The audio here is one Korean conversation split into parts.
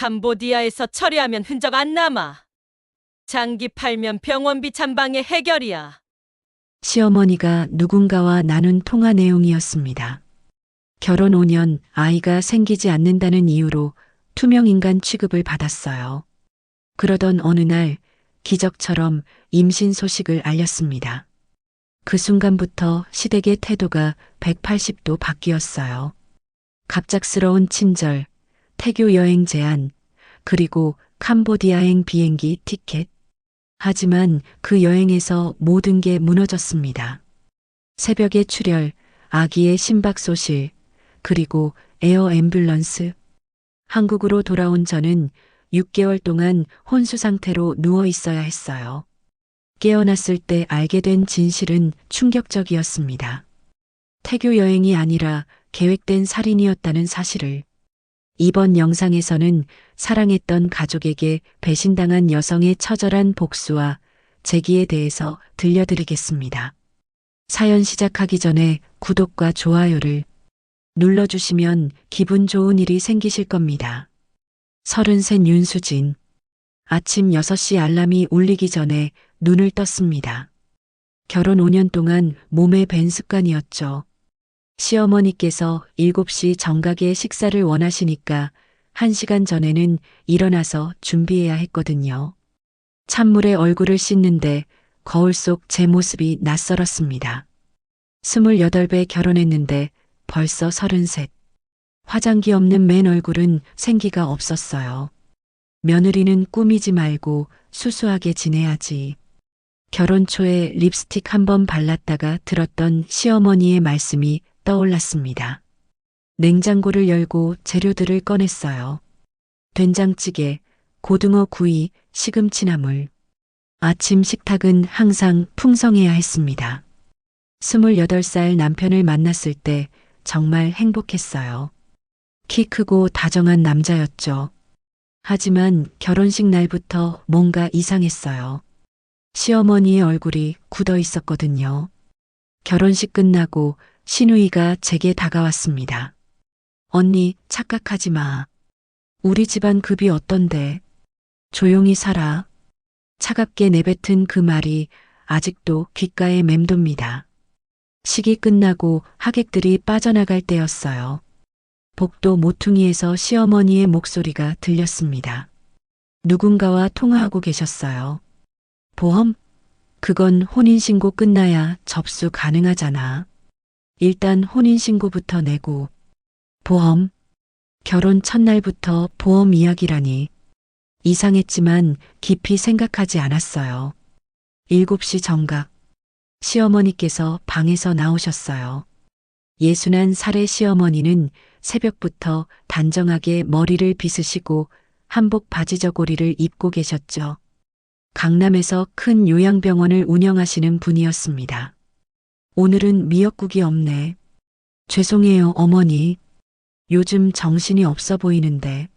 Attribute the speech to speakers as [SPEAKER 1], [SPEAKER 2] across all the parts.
[SPEAKER 1] 캄보디아에서 처리하면 흔적 안 남아. 장기 팔면 병원비 잔방의 해결이야.
[SPEAKER 2] 시어머니가 누군가와 나눈 통화 내용이었습니다. 결혼 5년 아이가 생기지 않는다는 이유로 투명인간 취급을 받았어요. 그러던 어느 날 기적처럼 임신 소식을 알렸습니다. 그 순간부터 시댁의 태도가 180도 바뀌었어요. 갑작스러운 친절, 태교 여행 제안, 그리고 캄보디아행 비행기 티켓. 하지만 그 여행에서 모든 게 무너졌습니다. 새벽의 출혈, 아기의 심박 소실, 그리고 에어 앰뷸런스. 한국으로 돌아온 저는 6개월 동안 혼수 상태로 누워 있어야 했어요. 깨어났을 때 알게 된 진실은 충격적이었습니다. 태교 여행이 아니라 계획된 살인이었다는 사실을. 이번 영상에서는 사랑했던 가족에게 배신당한 여성의 처절한 복수와 재기에 대해서 들려드리겠습니다. 사연 시작하기 전에 구독과 좋아요를 눌러주시면 기분 좋은 일이 생기실 겁니다. 33 윤수진. 아침 6시 알람이 울리기 전에 눈을 떴습니다. 결혼 5년 동안 몸에 밴 습관이었죠. 시어머니께서 7시 정각에 식사를 원하시니까 1시간 전에는 일어나서 준비해야 했거든요. 찬물에 얼굴을 씻는데 거울 속 제 모습이 낯설었습니다. 28배 결혼했는데 벌써 33. 화장기 없는 맨 얼굴은 생기가 없었어요. 며느리는 꾸미지 말고 수수하게 지내야지. 결혼 초에 립스틱 한 번 발랐다가 들었던 시어머니의 말씀이 떠올랐습니다. 냉장고를 열고 재료들을 꺼냈어요. 된장찌개, 고등어 구이, 시금치나물. 아침 식탁은 항상 풍성해야 했습니다. 28살 남편을 만났을 때 정말 행복했어요. 키 크고 다정한 남자였죠. 하지만 결혼식 날부터 뭔가 이상했어요. 시어머니의 얼굴이 굳어 있었거든요. 결혼식 끝나고 시누이가 제게 다가왔습니다. 언니, 착각하지 마. 우리 집안 급이 어떤데? 조용히 살아. 차갑게 내뱉은 그 말이 아직도 귓가에 맴돕니다. 식이 끝나고 하객들이 빠져나갈 때였어요. 복도 모퉁이에서 시어머니의 목소리가 들렸습니다. 누군가와 통화하고 계셨어요. 보험? 그건 혼인신고 끝나야 접수 가능하잖아. 일단 혼인신고부터 내고. 보험? 결혼 첫날부터 보험 이야기라니. 이상했지만 깊이 생각하지 않았어요. 7시 정각. 시어머니께서 방에서 나오셨어요. 61살의 시어머니는 새벽부터 단정하게 머리를 빗으시고 한복 바지 저고리를 입고 계셨죠. 강남에서 큰 요양병원을 운영하시는 분이었습니다. 오늘은 미역국이 없네. 죄송해요, 어머니. 요즘 정신이 없어 보이는데.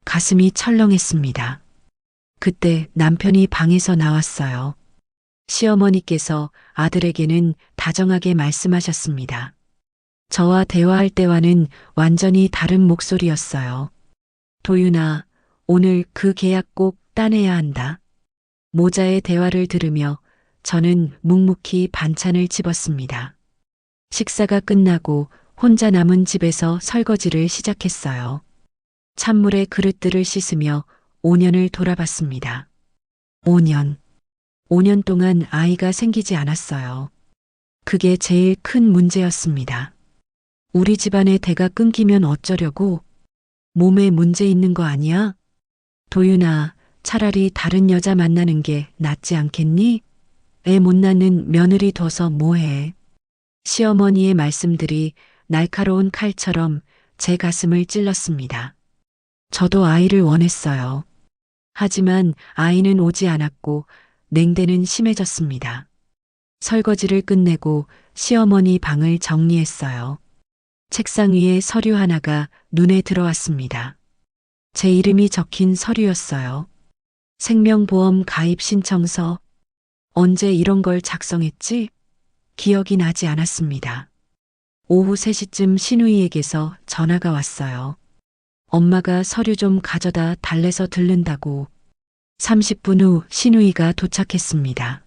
[SPEAKER 2] 가슴이 철렁했습니다. 그때 남편이 방에서 나왔어요. 시어머니께서 아들에게는 다정하게 말씀하셨습니다. 저와 대화할 때와는 완전히 다른 목소리였어요. 도윤아, 오늘 그 계약 꼭 따내야 한다. 모자의 대화를 들으며 저는 묵묵히 반찬을 집었습니다. 식사가 끝나고 혼자 남은 집에서 설거지를 시작했어요. 찬물에 그릇들을 씻으며 5년을 돌아봤습니다. 5년. 5년 동안 아이가 생기지 않았어요. 그게 제일 큰 문제였습니다. 우리 집안의 대가 끊기면 어쩌려고? 몸에 문제 있는 거 아니야? 도윤아, 차라리 다른 여자 만나는 게 낫지 않겠니? 애 못 낳는 며느리 둬서 뭐해? 시어머니의 말씀들이 날카로운 칼처럼 제 가슴을 찔렀습니다. 저도 아이를 원했어요. 하지만 아이는 오지 않았고 냉대는 심해졌습니다. 설거지를 끝내고 시어머니 방을 정리했어요. 책상 위에 서류 하나가 눈에 들어왔습니다. 제 이름이 적힌 서류였어요. 생명보험 가입 신청서. 언제 이런 걸 작성했지? 기억이 나지 않았습니다. 오후 3시쯤 시누이에게서 전화가 왔어요. 엄마가 서류 좀 가져다 달래서 들른다고. 30분 후 신우이가 도착했습니다.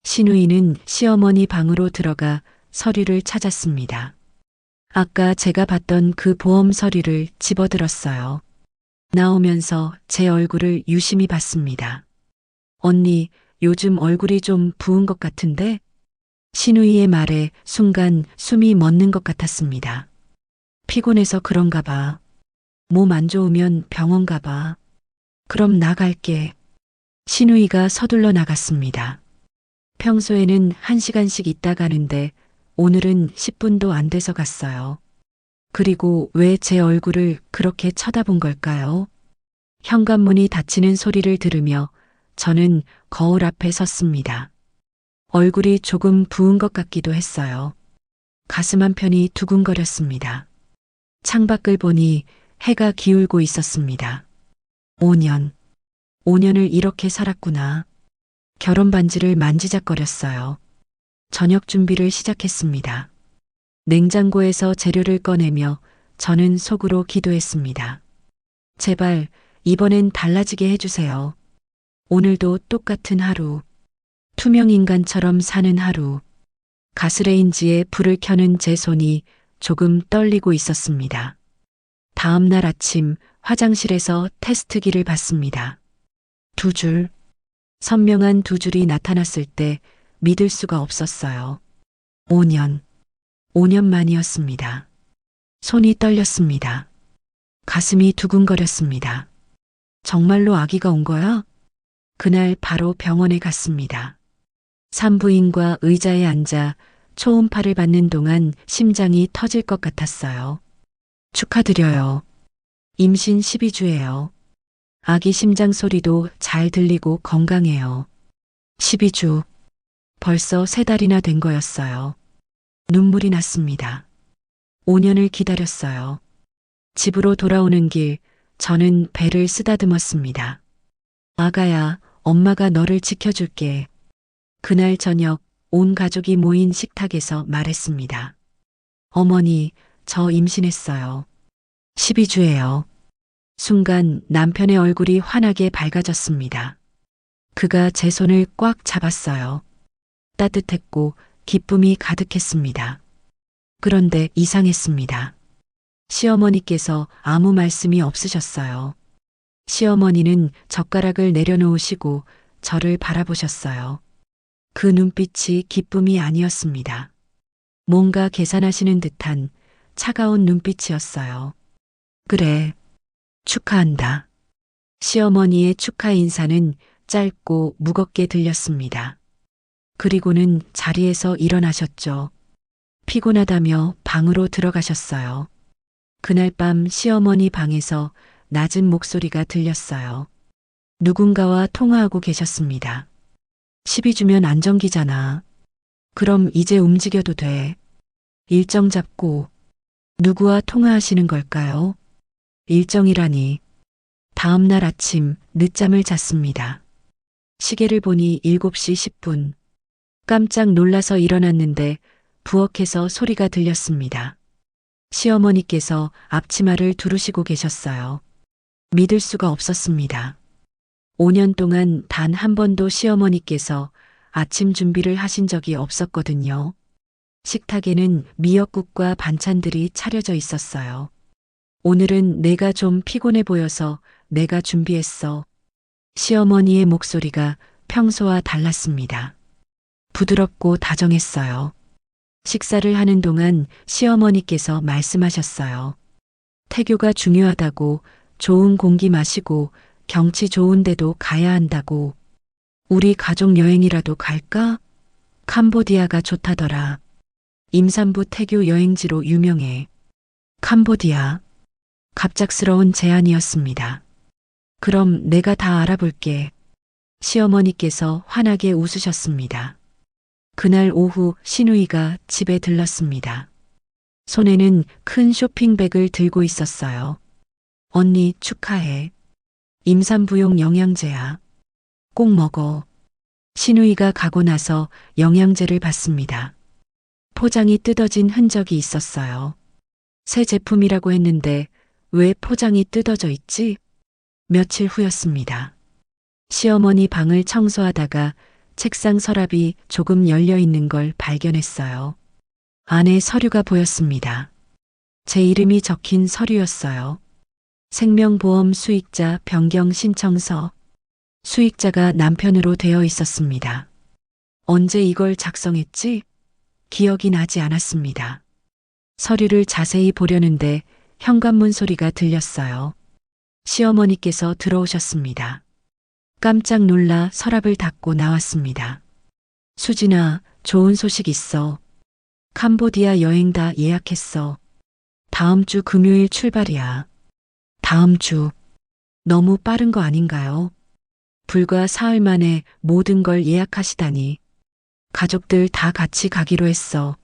[SPEAKER 2] 신우이는 시어머니 방으로 들어가 서류를 찾았습니다. 아까 제가 봤던 그 보험 서류를 집어들었어요. 나오면서 제 얼굴을 유심히 봤습니다. 언니, 요즘 얼굴이 좀 부은 것 같은데? 신우이의 말에 순간 숨이 멎는 것 같았습니다. 피곤해서 그런가 봐. 몸 안 좋으면 병원 가봐. 그럼 나갈게. 신우이가 서둘러 나갔습니다. 평소에는 1시간씩 있다 가는데 오늘은 10분도 안 돼서 갔어요. 그리고 왜 제 얼굴을 그렇게 쳐다본 걸까요? 현관문이 닫히는 소리를 들으며 저는 거울 앞에 섰습니다. 얼굴이 조금 부은 것 같기도 했어요. 가슴 한편이 두근거렸습니다. 창밖을 보니 해가 기울고 있었습니다. 5년. 5년을 이렇게 살았구나. 결혼 반지를 만지작거렸어요. 저녁 준비를 시작했습니다. 냉장고에서 재료를 꺼내며 저는 속으로 기도했습니다. 제발 이번엔 달라지게 해주세요. 오늘도 똑같은 하루. 투명 인간처럼 사는 하루. 가스레인지에 불을 켜는 제 손이 조금 떨리고 있었습니다. 다음 날 아침 화장실에서 테스트기를 봤습니다. 2줄. 선명한 2줄이 나타났을 때 믿을 수가 없었어요. 5년. 5년 만이었습니다. 손이 떨렸습니다. 가슴이 두근거렸습니다. 정말로 아기가 온 거야? 그날 바로 병원에 갔습니다. 산부인과 의자에 앉아 초음파를 받는 동안 심장이 터질 것 같았어요. 축하드려요. 임신 12주예요. 아기 심장 소리도 잘 들리고 건강해요. 12주. 벌써 3달이나 된 거였어요. 눈물이 났습니다. 5년을 기다렸어요. 집으로 돌아오는 길, 저는 배를 쓰다듬었습니다. 아가야, 엄마가 너를 지켜줄게. 그날 저녁 온 가족이 모인 식탁에서 말했습니다. 어머니, 저 임신했어요. 12주예요. 순간 남편의 얼굴이 환하게 밝아졌습니다. 그가 제 손을 꽉 잡았어요. 따뜻했고 기쁨이 가득했습니다. 그런데 이상했습니다. 시어머니께서 아무 말씀이 없으셨어요. 시어머니는 젓가락을 내려놓으시고 저를 바라보셨어요. 그 눈빛이 기쁨이 아니었습니다. 뭔가 계산하시는 듯한 차가운 눈빛이었어요. 그래, 축하한다. 시어머니의 축하 인사는 짧고 무겁게 들렸습니다. 그리고는 자리에서 일어나셨죠. 피곤하다며 방으로 들어가셨어요. 그날 밤 시어머니 방에서 낮은 목소리가 들렸어요. 누군가와 통화하고 계셨습니다. 12주면 안정기잖아. 그럼 이제 움직여도 돼. 일정 잡고. 누구와 통화하시는 걸까요? 일정이라니. 다음 날 아침 늦잠을 잤습니다. 시계를 보니 7시 10분. 깜짝 놀라서 일어났는데 부엌에서 소리가 들렸습니다. 시어머니께서 앞치마를 두르시고 계셨어요. 믿을 수가 없었습니다. 5년 동안 단 한 번도 시어머니께서 아침 준비를 하신 적이 없었거든요. 식탁에는 미역국과 반찬들이 차려져 있었어요. 오늘은 내가 좀 피곤해 보여서 내가 준비했어. 시어머니의 목소리가 평소와 달랐습니다. 부드럽고 다정했어요. 식사를 하는 동안 시어머니께서 말씀하셨어요. 태교가 중요하다고, 좋은 공기 마시고 경치 좋은 데도 가야 한다고. 우리 가족 여행이라도 갈까? 캄보디아가 좋다더라. 임산부 태교 여행지로 유명해. 캄보디아. 갑작스러운 제안이었습니다. 그럼 내가 다 알아볼게. 시어머니께서 환하게 웃으셨습니다. 그날 오후 신우이가 집에 들렀습니다. 손에는 큰 쇼핑백을 들고 있었어요. 언니 축하해. 임산부용 영양제야. 꼭 먹어. 신우이가 가고 나서 영양제를 받습니다. 포장이 뜯어진 흔적이 있었어요. 새 제품이라고 했는데 왜 포장이 뜯어져 있지? 며칠 후였습니다. 시어머니 방을 청소하다가 책상 서랍이 조금 열려 있는 걸 발견했어요. 안에 서류가 보였습니다. 제 이름이 적힌 서류였어요. 생명보험 수익자 변경 신청서. 수익자가 남편으로 되어 있었습니다. 언제 이걸 작성했지? 기억이 나지 않았습니다. 서류를 자세히 보려는데 현관문 소리가 들렸어요. 시어머니께서 들어오셨습니다. 깜짝 놀라 서랍을 닫고 나왔습니다. 수진아, 좋은 소식 있어. 캄보디아 여행 다 예약했어. 다음 주 금요일 출발이야. 다음 주. 너무 빠른 거 아닌가요? 불과 사흘 만에 모든 걸 예약하시다니. 가족들 다 같이 가기로 했어.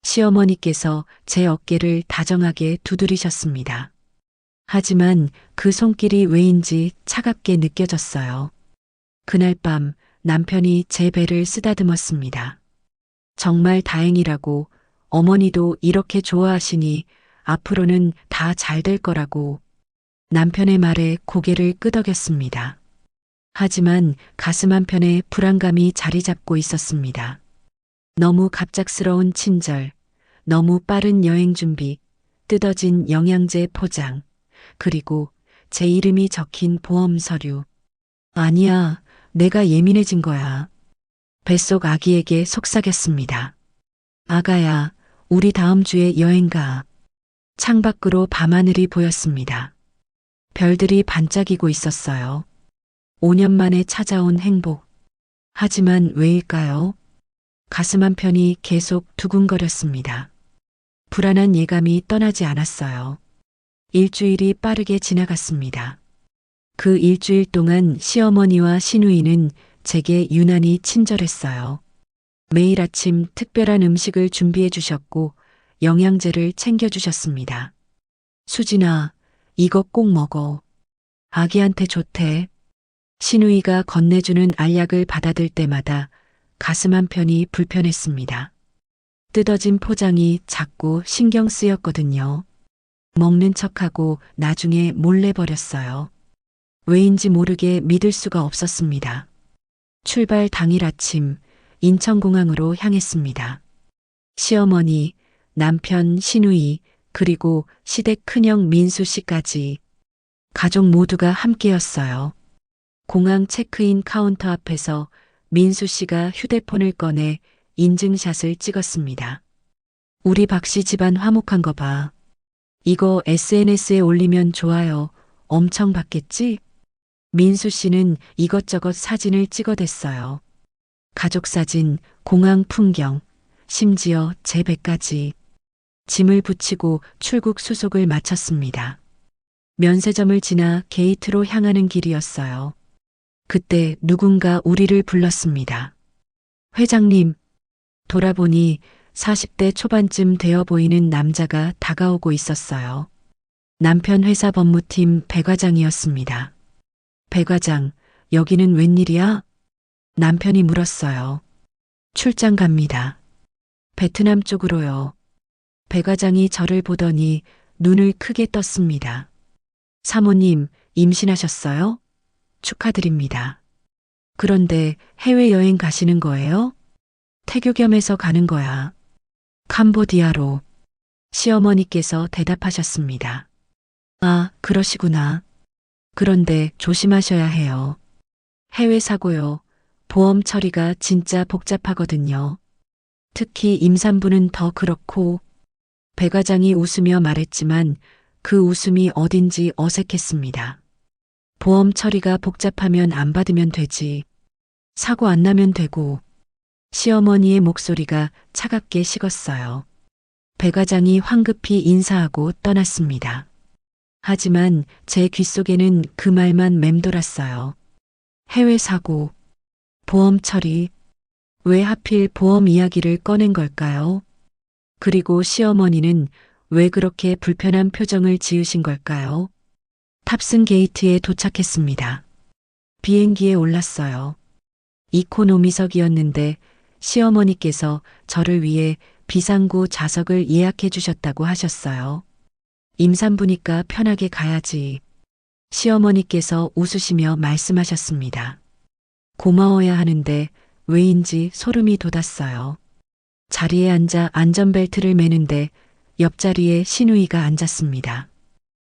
[SPEAKER 2] 시어머니께서 제 어깨를 다정하게 두드리셨습니다. 하지만 그 손길이 왜인지 차갑게 느껴졌어요. 그날 밤 남편이 제 배를 쓰다듬었습니다. 정말 다행이라고, 어머니도 이렇게 좋아하시니 앞으로는 다 잘 될 거라고. 남편의 말에 고개를 끄덕였습니다. 하지만 가슴 한편에 불안감이 자리 잡고 있었습니다. 너무 갑작스러운 친절, 너무 빠른 여행 준비, 뜯어진 영양제 포장, 그리고 제 이름이 적힌 보험 서류. 아니야, 내가 예민해진 거야. 뱃속 아기에게 속삭였습니다. 아가야, 우리 다음 주에 여행 가. 창밖으로 밤하늘이 보였습니다. 별들이 반짝이고 있었어요. 5년 만에 찾아온 행복. 하지만 왜일까요? 가슴 한편이 계속 두근거렸습니다. 불안한 예감이 떠나지 않았어요. 일주일이 빠르게 지나갔습니다. 그 일주일 동안 시어머니와 시누이는 제게 유난히 친절했어요. 매일 아침 특별한 음식을 준비해 주셨고 영양제를 챙겨 주셨습니다. 수진아, 이거 꼭 먹어. 아기한테 좋대. 시누이가 건네주는 알약을 받아들 때마다 가슴 한편이 불편했습니다. 뜯어진 포장이 자꾸 신경 쓰였거든요. 먹는 척하고 나중에 몰래 버렸어요. 왜인지 모르게 믿을 수가 없었습니다. 출발 당일 아침 인천공항으로 향했습니다. 시어머니, 남편, 시누이, 그리고 시댁 큰형 민수 씨까지 가족 모두가 함께였어요. 공항 체크인 카운터 앞에서 민수 씨가 휴대폰을 꺼내 인증샷을 찍었습니다. 우리 박씨 집안 화목한 거 봐. 이거 SNS에 올리면 좋아요 엄청 받겠지? 민수 씨는 이것저것 사진을 찍어댔어요. 가족 사진, 공항 풍경, 심지어 제 배까지. 짐을 붙이고 출국 수속을 마쳤습니다. 면세점을 지나 게이트로 향하는 길이었어요. 그때 누군가 우리를 불렀습니다. 회장님, 돌아보니 40대 초반쯤 되어 보이는 남자가 다가오고 있었어요. 남편 회사 법무팀 배 과장이었습니다. 배 과장, 여기는 웬일이야? 남편이 물었어요. 출장 갑니다. 베트남 쪽으로요. 배 과장이 저를 보더니 눈을 크게 떴습니다. 사모님, 임신하셨어요? 축하드립니다. 그런데 해외여행 가시는 거예요? 태교 겸해서 가는 거야. 캄보디아로. 시어머니께서 대답하셨습니다. 아, 그러시구나. 그런데 조심하셔야 해요. 해외 사고요. 보험 처리가 진짜 복잡하거든요. 특히 임산부는 더 그렇고. 배 과장이 웃으며 말했지만 그 웃음이 어딘지 어색했습니다. 보험 처리가 복잡하면 안 받으면 되지. 사고 안 나면 되고. 시어머니의 목소리가 차갑게 식었어요. 배 과장이 황급히 인사하고 떠났습니다. 하지만 제 귓속에는 그 말만 맴돌았어요. 해외 사고, 보험 처리, 왜 하필 보험 이야기를 꺼낸 걸까요? 그리고 시어머니는 왜 그렇게 불편한 표정을 지으신 걸까요? 탑승 게이트에 도착했습니다. 비행기에 올랐어요. 이코노미석이었는데 시어머니께서 저를 위해 비상구 좌석을 예약해 주셨다고 하셨어요. 임산부니까 편하게 가야지. 시어머니께서 웃으시며 말씀하셨습니다. 고마워야 하는데 왜인지 소름이 돋았어요. 자리에 앉아 안전벨트를 매는데 옆자리에 시누이가 앉았습니다.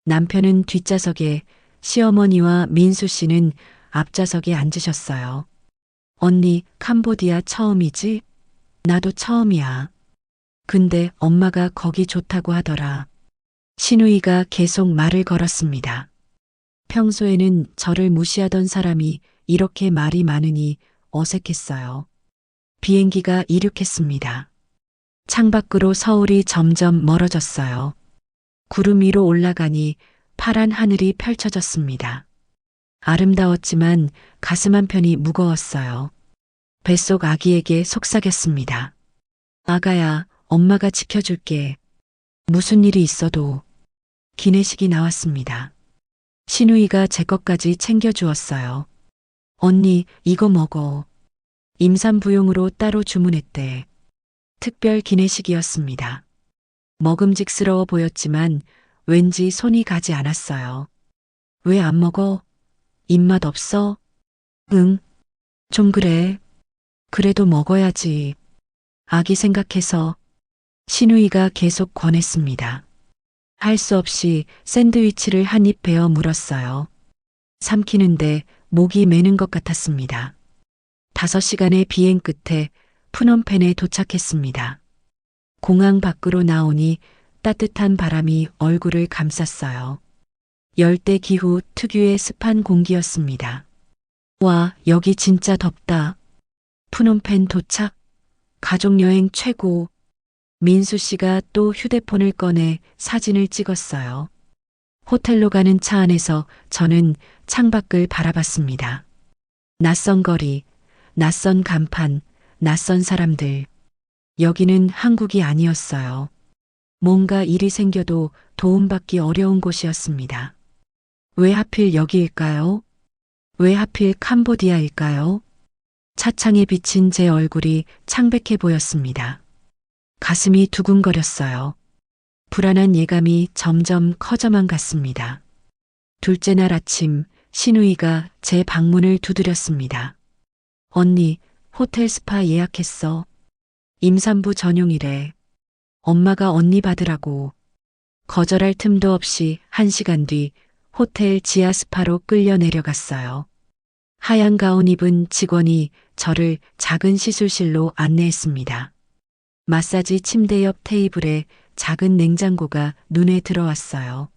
[SPEAKER 2] 남편은 뒷좌석에, 시어머니와 민수 씨는 앞좌석에 앉으셨어요. 언니, 캄보디아 처음이지? 나도 처음이야. 근데 엄마가 거기 좋다고 하더라. 시누이가 계속 말을 걸었습니다. 평소에는 저를 무시하던 사람이 이렇게 말이 많으니 어색했어요. 비행기가 이륙했습니다. 창밖으로 서울이 점점 멀어졌어요. 구름 위로 올라가니 파란 하늘이 펼쳐졌습니다. 아름다웠지만 가슴 한편이 무거웠어요. 뱃속 아기에게 속삭였습니다. 아가야, 엄마가 지켜줄게. 무슨 일이 있어도. 기내식이 나왔습니다. 시누이가 제 것까지 챙겨주었어요. 언니, 이거 먹어. 임산부용으로 따로 주문했대. 특별 기내식이었습니다. 먹음직스러워 보였지만 왠지 손이 가지 않았어요. 왜 안 먹어? 입맛 없어? 응. 좀 그래. 그래도 먹어야지. 아기 생각해서. 시누이가 계속 권했습니다. 할 수 없이 샌드위치를 한 입 베어 물었어요. 삼키는데 목이 메는 것 같았습니다. 5시간의 비행 끝에 푸놈펜에 도착했습니다. 공항 밖으로 나오니 따뜻한 바람이 얼굴을 감쌌어요. 열대 기후 특유의 습한 공기였습니다. 와, 여기 진짜 덥다. 푸놈펜 도착. 가족여행 최고. 민수 씨가 또 휴대폰을 꺼내 사진을 찍었어요. 호텔로 가는 차 안에서 저는 창밖을 바라봤습니다. 낯선 거리, 낯선 간판, 낯선 사람들. 여기는 한국이 아니었어요. 뭔가 일이 생겨도 도움받기 어려운 곳이었습니다. 왜 하필 여기일까요? 왜 하필 캄보디아일까요? 차창에 비친 제 얼굴이 창백해 보였습니다. 가슴이 두근거렸어요. 불안한 예감이 점점 커져만 갔습니다. 둘째 날 아침, 시누이가 제 방문을 두드렸습니다. 언니, 호텔 스파 예약했어. 임산부 전용이래. 엄마가 언니 받으라고. 거절할 틈도 없이 1시간 뒤 호텔 지하 스파로 끌려 내려갔어요. 하얀 가운 입은 직원이 저를 작은 시술실로 안내했습니다. 마사지 침대 옆 테이블에 작은 냉장고가 눈에 들어왔어요.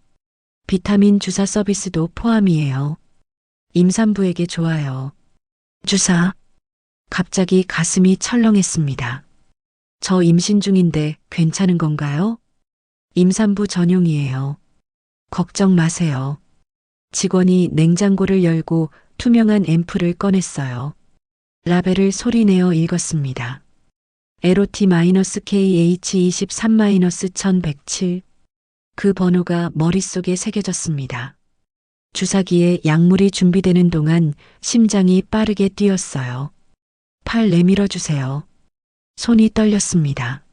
[SPEAKER 2] 비타민 주사 서비스도 포함이에요. 임산부에게 좋아요. 주사. 갑자기 가슴이 철렁했습니다. 저 임신 중인데 괜찮은 건가요? 임산부 전용이에요. 걱정 마세요. 직원이 냉장고를 열고 투명한 앰플을 꺼냈어요. 라벨을 소리내어 읽었습니다. LOT-KH23-1107. 그 번호가 머릿속에 새겨졌습니다. 주사기에 약물이 준비되는 동안 심장이 빠르게 뛰었어요. 팔 내밀어 주세요. 손이 떨렸습니다.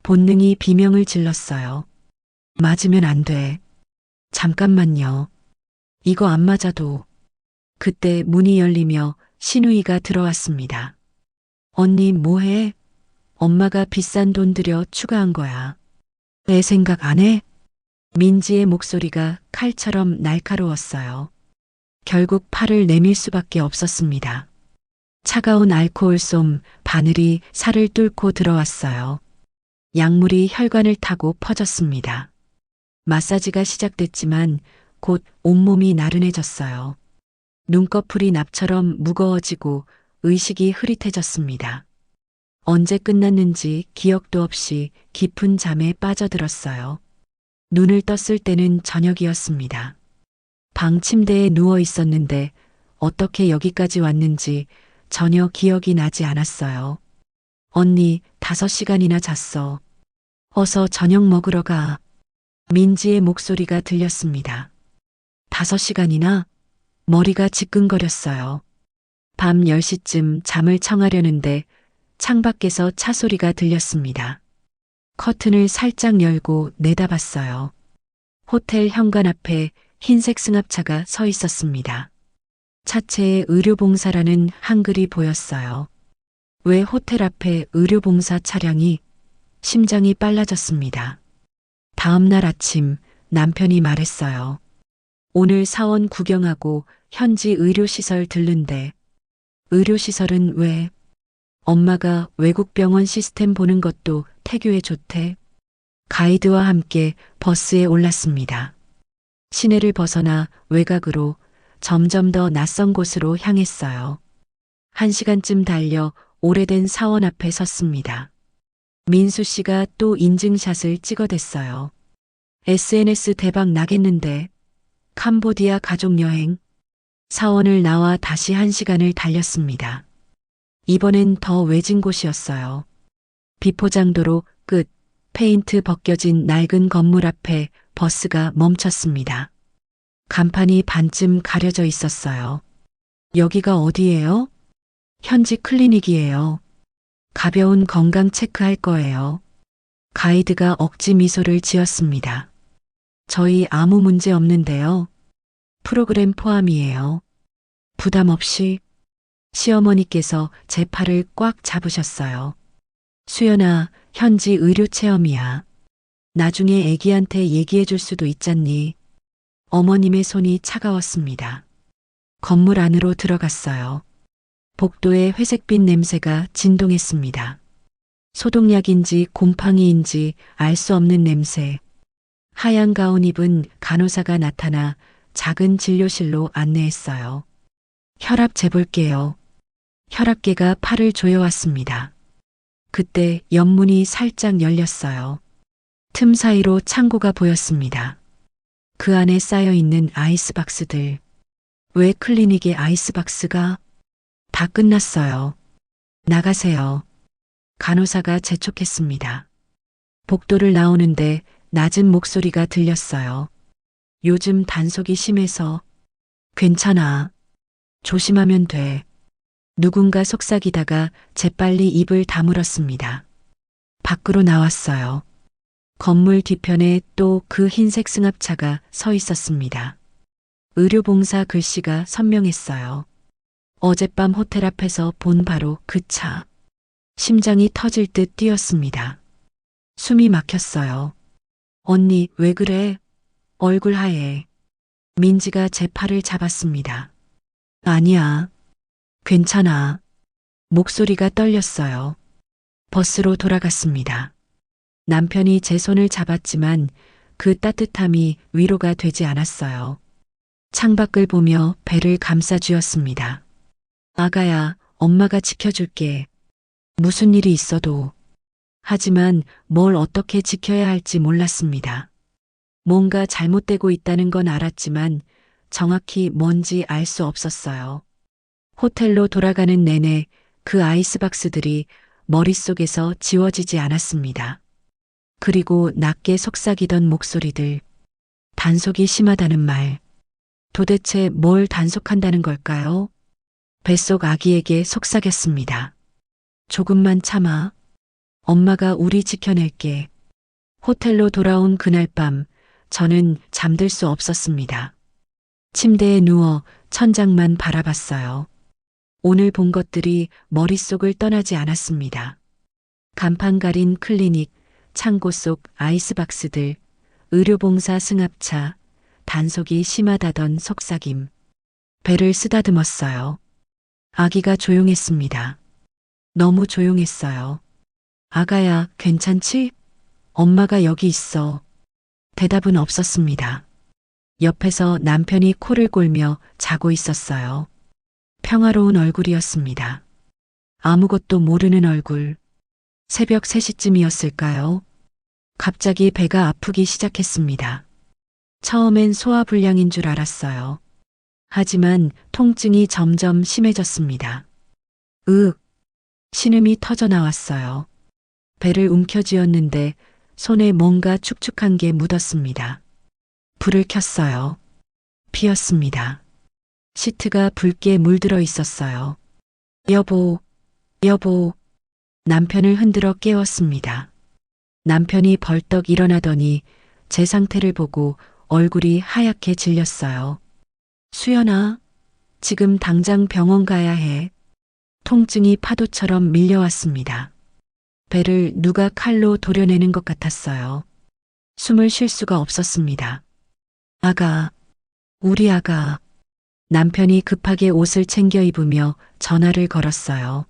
[SPEAKER 2] 본능이 비명을 질렀어요. 맞으면 안 돼. 잠깐만요. 이거 안 맞아도. 그때 문이 열리며 시누이가 들어왔습니다. 언니 뭐해? 엄마가 비싼 돈 들여 추가한 거야. 애 생각 안 해? 민지의 목소리가 칼처럼 날카로웠어요. 결국 팔을 내밀 수밖에 없었습니다. 차가운 알코올솜 바늘이 살을 뚫고 들어왔어요. 약물이 혈관을 타고 퍼졌습니다. 마사지가 시작됐지만 곧 온몸이 나른해졌어요. 눈꺼풀이 납처럼 무거워지고 의식이 흐릿해졌습니다. 언제 끝났는지 기억도 없이 깊은 잠에 빠져들었어요. 눈을 떴을 때는 저녁이었습니다. 방 침대에 누워 있었는데 어떻게 여기까지 왔는지 전혀 기억이 나지 않았어요. 언니, 5시간이나 잤어. 어서 저녁 먹으러 가. 민지의 목소리가 들렸습니다. 5시간이나? 머리가 지끈거렸어요. 밤 10시쯤 잠을 청하려는데 창밖에서 차 소리가 들렸습니다. 커튼을 살짝 열고 내다봤어요. 호텔 현관 앞에 흰색 승합차가 서 있었습니다. 차체에 의료봉사라는 한글이 보였어요. 왜 호텔 앞에 의료봉사 차량이? 심장이 빨라졌습니다. 다음 날 아침 남편이 말했어요. 오늘 사원 구경하고 현지 의료시설 들른대. 의료시설은 왜? 엄마가 외국 병원 시스템 보는 것도 태교에 좋대. 가이드와 함께 버스에 올랐습니다. 시내를 벗어나 외곽으로 점점 더 낯선 곳으로 향했어요. 1시간쯤 달려 오래된 사원 앞에 섰습니다. 민수 씨가 또 인증샷을 찍어댔어요. SNS 대박 나겠는데. 캄보디아 가족여행. 사원을 나와 다시 1시간을 달렸습니다. 이번엔 더 외진 곳이었어요. 비포장도로 끝, 페인트 벗겨진 낡은 건물 앞에 버스가 멈췄습니다. 간판이 반쯤 가려져 있었어요. 여기가 어디예요? 현지 클리닉이에요. 가벼운 건강 체크할 거예요. 가이드가 억지 미소를 지었습니다. 저희 아무 문제 없는데요. 프로그램 포함이에요. 부담 없이. 시어머니께서 제 팔을 꽉 잡으셨어요. 수연아, 현지 의료 체험이야. 나중에 애기한테 얘기해 줄 수도 있잖니. 어머님의 손이 차가웠습니다. 건물 안으로 들어갔어요. 복도에 회색빛 냄새가 진동했습니다. 소독약인지 곰팡이인지 알 수 없는 냄새. 하얀 가운 입은 간호사가 나타나 작은 진료실로 안내했어요. 혈압 재볼게요. 혈압계가 팔을 조여왔습니다. 그때 옆문이 살짝 열렸어요. 틈 사이로 창고가 보였습니다. 그 안에 쌓여있는 아이스박스들. 왜 클리닉에 아이스박스가? 다 끝났어요. 나가세요. 간호사가 재촉했습니다. 복도를 나오는데 낮은 목소리가 들렸어요. 요즘 단속이 심해서. 괜찮아. 조심하면 돼. 누군가 속삭이다가 재빨리 입을 다물었습니다. 밖으로 나왔어요. 건물 뒤편에 또 그 흰색 승합차가 서 있었습니다. 의료봉사 글씨가 선명했어요. 어젯밤 호텔 앞에서 본 바로 그 차. 심장이 터질 듯 뛰었습니다. 숨이 막혔어요. 언니, 왜 그래? 얼굴 하얘. 민지가 제 팔을 잡았습니다. 아니야. 괜찮아. 목소리가 떨렸어요. 버스로 돌아갔습니다. 남편이 제 손을 잡았지만 그 따뜻함이 위로가 되지 않았어요. 창밖을 보며 배를 감싸쥐었습니다. 아가야, 엄마가 지켜줄게. 무슨 일이 있어도. 하지만 뭘 어떻게 지켜야 할지 몰랐습니다. 뭔가 잘못되고 있다는 건 알았지만 정확히 뭔지 알 수 없었어요. 호텔로 돌아가는 내내 그 아이스박스들이 머릿속에서 지워지지 않았습니다. 그리고 낮게 속삭이던 목소리들. 단속이 심하다는 말. 도대체 뭘 단속한다는 걸까요? 뱃속 아기에게 속삭였습니다. 조금만 참아. 엄마가 우리 지켜낼게. 호텔로 돌아온 그날 밤 저는 잠들 수 없었습니다. 침대에 누워 천장만 바라봤어요. 오늘 본 것들이 머릿속을 떠나지 않았습니다. 간판 가린 클리닉, 창고 속 아이스박스들, 의료봉사 승합차, 단속이 심하다던 속삭임. 배를 쓰다듬었어요. 아기가 조용했습니다. 너무 조용했어요. 아가야, 괜찮지? 엄마가 여기 있어. 대답은 없었습니다. 옆에서 남편이 코를 골며 자고 있었어요. 평화로운 얼굴이었습니다. 아무것도 모르는 얼굴. 새벽 3시쯤이었을까요? 갑자기 배가 아프기 시작했습니다. 처음엔 소화불량인 줄 알았어요. 하지만 통증이 점점 심해졌습니다. 신음이 터져 나왔어요. 배를 움켜쥐었는데 손에 뭔가 축축한 게 묻었습니다. 불을 켰어요. 피었습니다. 시트가 붉게 물들어 있었어요. 여보. 남편을 흔들어 깨웠습니다. 남편이 벌떡 일어나더니 제 상태를 보고 얼굴이 하얗게 질렸어요. 수연아, 지금 당장 병원 가야 해. 통증이 파도처럼 밀려왔습니다. 배를 누가 칼로 도려내는 것 같았어요. 숨을 쉴 수가 없었습니다. 아가, 우리 아가. 남편이 급하게 옷을 챙겨 입으며 전화를 걸었어요.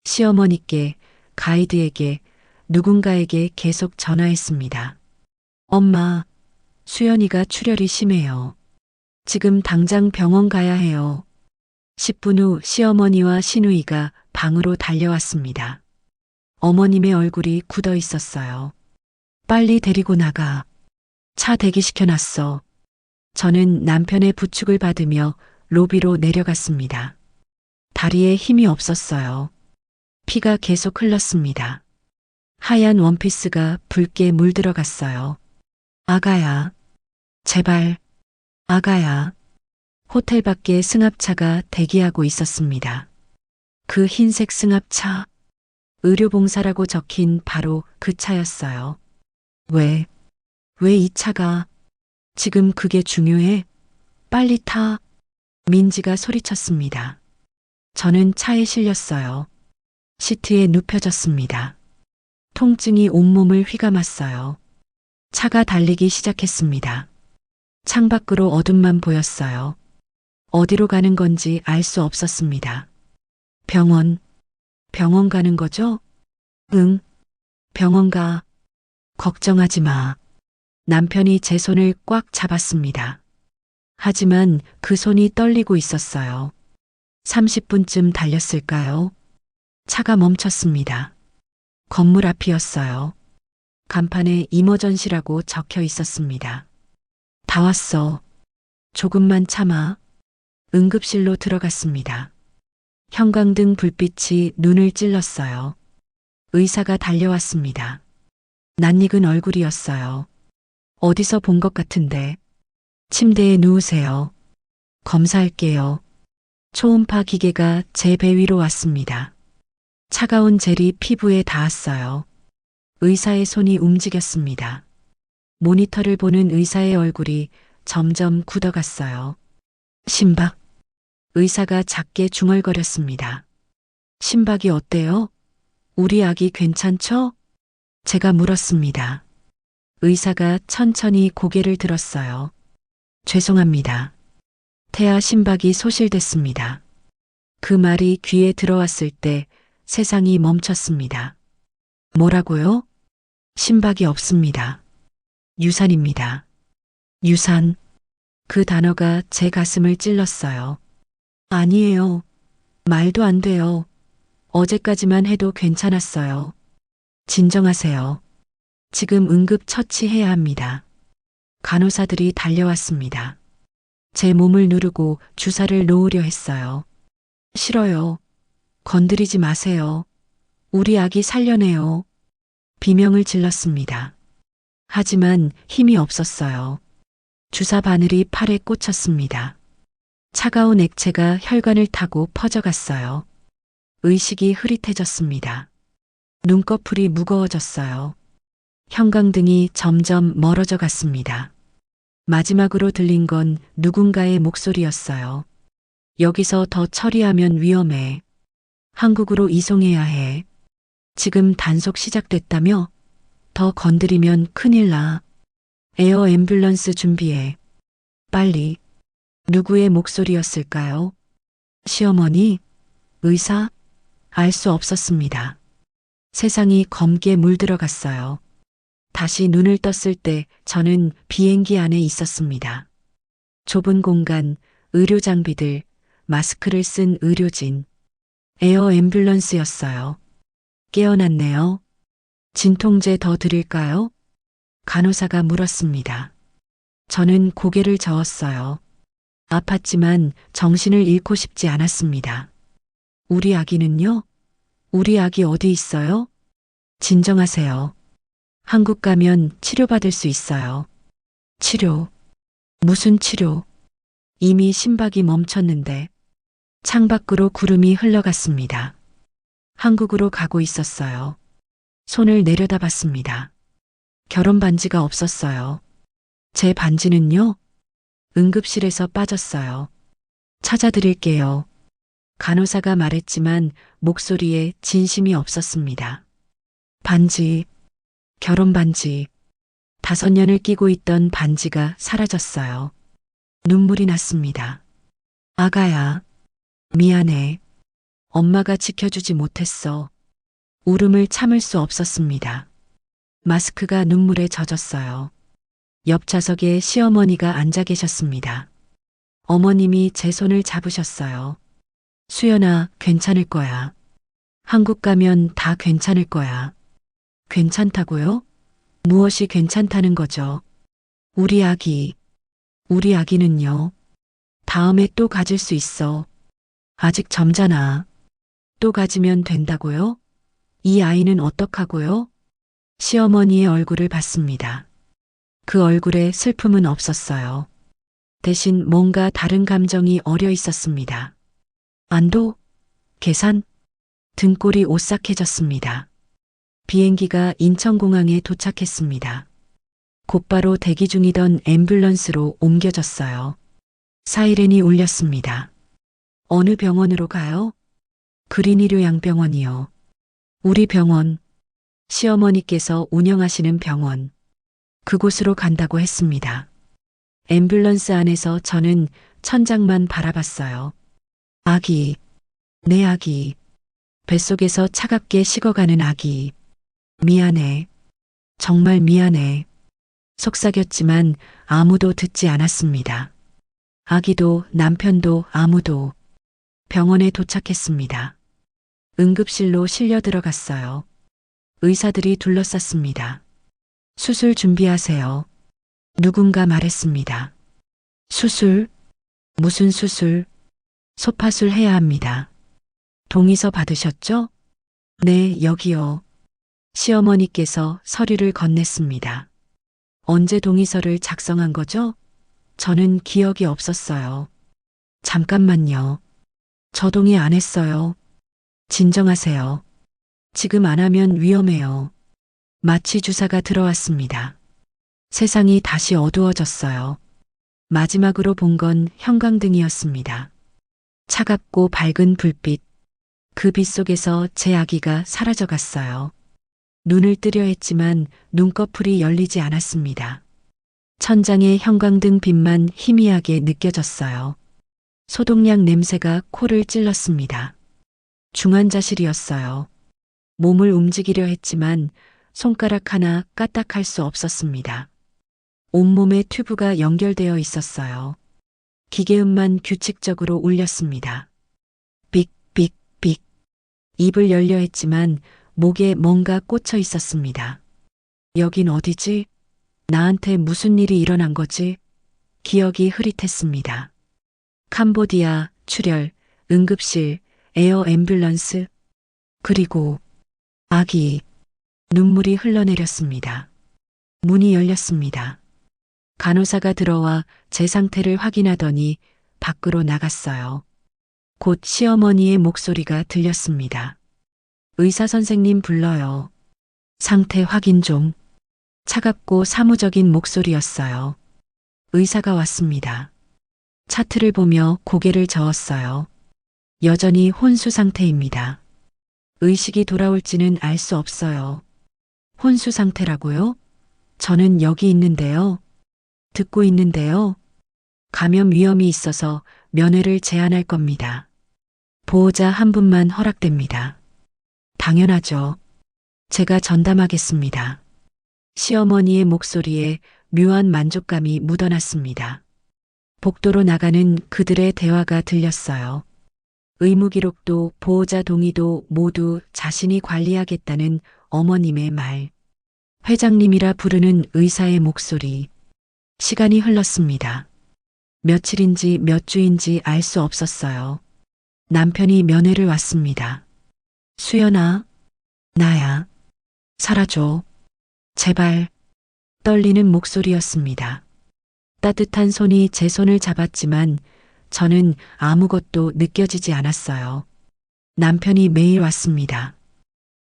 [SPEAKER 2] 시어머니께, 가이드에게, 누군가에게 계속 전화했습니다. 엄마, 수연이가 출혈이 심해요. 지금 당장 병원 가야 해요. 10분 후 시어머니와 시누이가 방으로 달려왔습니다. 어머님의 얼굴이 굳어 있었어요. 빨리 데리고 나가. 차 대기시켜놨어. 저는 남편의 부축을 받으며 로비로 내려갔습니다. 다리에 힘이 없었어요. 피가 계속 흘렀습니다. 하얀 원피스가 붉게 물들어갔어요. 아가야. 제발. 아가야. 호텔 밖에 승합차가 대기하고 있었습니다. 그 흰색 승합차. 의료봉사라고 적힌 바로 그 차였어요. 왜 이 차가? 지금 그게 중요해? 빨리 타. 민지가 소리쳤습니다. 저는 차에 실렸어요. 시트에 눕혀졌습니다. 통증이 온몸을 휘감았어요. 차가 달리기 시작했습니다. 창밖으로 어둠만 보였어요. 어디로 가는 건지 알 수 없었습니다. 병원 가는 거죠? 응, 병원 가. 걱정하지 마. 남편이 제 손을 꽉 잡았습니다. 하지만 그 손이 떨리고 있었어요. 30분쯤 달렸을까요? 차가 멈췄습니다. 건물 앞이었어요. 간판에 이머전시라고 적혀 있었습니다. 다 왔어. 조금만 참아. 응급실로 들어갔습니다. 형광등 불빛이 눈을 찔렀어요. 의사가 달려왔습니다. 낯익은 얼굴이었어요. 어디서 본 것 같은데. 침대에 누우세요. 검사할게요. 초음파 기계가 제 배 위로 왔습니다. 차가운 젤이 피부에 닿았어요. 의사의 손이 움직였습니다. 모니터를 보는 의사의 얼굴이 점점 굳어갔어요. 심박. 의사가 작게 중얼거렸습니다. 심박이 어때요? 우리 아기 괜찮죠? 제가 물었습니다. 의사가 천천히 고개를 들었어요. 죄송합니다. 태아 심박이 소실됐습니다. 그 말이 귀에 들어왔을 때 세상이 멈췄습니다. 뭐라고요? 심박이 없습니다. 유산입니다. 유산. 그 단어가 제 가슴을 찔렀어요. 아니에요. 말도 안 돼요. 어제까지만 해도 괜찮았어요. 진정하세요. 지금 응급 처치해야 합니다. 간호사들이 달려왔습니다. 제 몸을 누르고 주사를 놓으려 했어요. 싫어요. 건드리지 마세요. 우리 아기 살려내요. 비명을 질렀습니다. 하지만 힘이 없었어요. 주사 바늘이 팔에 꽂혔습니다. 차가운 액체가 혈관을 타고 퍼져갔어요. 의식이 흐릿해졌습니다. 눈꺼풀이 무거워졌어요. 형광등이 점점 멀어져 갔습니다. 마지막으로 들린 건 누군가의 목소리였어요. 여기서 더 처리하면 위험해. 한국으로 이송해야 해. 지금 단속 시작됐다며? 더 건드리면 큰일 나. 에어 앰뷸런스 준비해. 빨리. 누구의 목소리였을까요? 시어머니? 의사? 알 수 없었습니다. 세상이 검게 물들어갔어요. 다시 눈을 떴을 때 저는 비행기 안에 있었습니다. 좁은 공간, 의료 장비들, 마스크를 쓴 의료진. 에어 앰뷸런스였어요. 깨어났네요. 진통제 더 드릴까요? 간호사가 물었습니다. 저는 고개를 저었어요. 아팠지만 정신을 잃고 싶지 않았습니다. 우리 아기는요? 우리 아기 어디 있어요? 진정하세요. 한국 가면 치료받을 수 있어요. 치료. 무슨 치료? 이미 심박이 멈췄는데 창밖으로 구름이 흘러갔습니다. 한국으로 가고 있었어요. 손을 내려다봤습니다. 결혼 반지가 없었어요. 제 반지는요? 응급실에서 빠졌어요. 찾아드릴게요. 간호사가 말했지만 목소리에 진심이 없었습니다. 반지, 결혼 반지, 5년을 끼고 있던 반지가 사라졌어요. 눈물이 났습니다. 아가야, 미안해. 엄마가 지켜주지 못했어. 울음을 참을 수 없었습니다. 마스크가 눈물에 젖었어요. 옆 좌석에 시어머니가 앉아 계셨습니다. 어머님이 제 손을 잡으셨어요. 수연아, 괜찮을 거야. 한국 가면 다 괜찮을 거야. 괜찮다고요? 무엇이 괜찮다는 거죠? 우리 아기는요? 다음에 또 가질 수 있어. 아직 젊잖아. 또 가지면 된다고요? 이 아이는 어떡하고요? 시어머니의 얼굴을 봤습니다. 그 얼굴에 슬픔은 없었어요. 대신 뭔가 다른 감정이 어려 있었습니다. 안도? 계산? 등골이 오싹해졌습니다. 비행기가 인천공항에 도착했습니다. 곧바로 대기 중이던 앰뷸런스로 옮겨졌어요. 사이렌이 울렸습니다. 어느 병원으로 가요? 그린의료 양병원이요. 우리 병원, 시어머니께서 운영하시는 병원. 그곳으로 간다고 했습니다. 앰뷸런스 안에서 저는 천장만 바라봤어요. 아기, 내 아기. 뱃속에서 차갑게 식어가는 아기. 미안해. 정말 미안해. 속삭였지만 아무도 듣지 않았습니다. 아기도 남편도 아무도. 병원에 도착했습니다. 응급실로 실려 들어갔어요. 의사들이 둘러쌌습니다. 수술 준비하세요. 누군가 말했습니다. 수술? 무슨 수술? 소파술 해야 합니다. 동의서 받으셨죠? 네, 여기요. 시어머니께서 서류를 건넸습니다. 언제 동의서를 작성한 거죠? 저는 기억이 없었어요. 잠깐만요. 저 동의 안 했어요. 진정하세요. 지금 안 하면 위험해요. 마취 주사가 들어왔습니다. 세상이 다시 어두워졌어요. 마지막으로 본 건 형광등이었습니다. 차갑고 밝은 불빛. 그 빛 속에서 제 아기가 사라져 갔어요. 눈을 뜨려 했지만 눈꺼풀이 열리지 않았습니다. 천장에 형광등 빛만 희미하게 느껴졌어요. 소독약 냄새가 코를 찔렀습니다. 중환자실이었어요. 몸을 움직이려 했지만 손가락 하나 까딱할 수 없었습니다. 온몸에 튜브가 연결되어 있었어요. 기계음만 규칙적으로 울렸습니다. 삑, 삑, 삑. 입을 열려 했지만 목에 뭔가 꽂혀 있었습니다. 여긴 어디지? 나한테 무슨 일이 일어난 거지? 기억이 흐릿했습니다. 캄보디아, 출혈, 응급실, 에어 앰뷸런스, 그리고 아기. 눈물이 흘러내렸습니다. 문이 열렸습니다. 간호사가 들어와 제 상태를 확인하더니 밖으로 나갔어요. 곧 시어머니의 목소리가 들렸습니다. 의사 선생님 불러요. 상태 확인 좀. 차갑고 사무적인 목소리였어요. 의사가 왔습니다. 차트를 보며 고개를 저었어요. 여전히 혼수 상태입니다. 의식이 돌아올지는 알 수 없어요. 혼수 상태라고요? 저는 여기 있는데요. 듣고 있는데요. 감염 위험이 있어서 면회를 제한할 겁니다. 보호자 한 분만 허락됩니다. 당연하죠. 제가 전담하겠습니다. 시어머니의 목소리에 묘한 만족감이 묻어났습니다. 복도로 나가는 그들의 대화가 들렸어요. 의무 기록도 보호자 동의도 모두 자신이 관리하겠다는 어머님의 말. 회장님이라 부르는 의사의 목소리. 시간이 흘렀습니다. 며칠인지 몇 주인지 알 수 없었어요. 남편이 면회를 왔습니다. 수연아, 나야. 살아줘. 제발. 떨리는 목소리였습니다. 따뜻한 손이 제 손을 잡았지만 저는 아무것도 느껴지지 않았어요. 남편이 매일 왔습니다.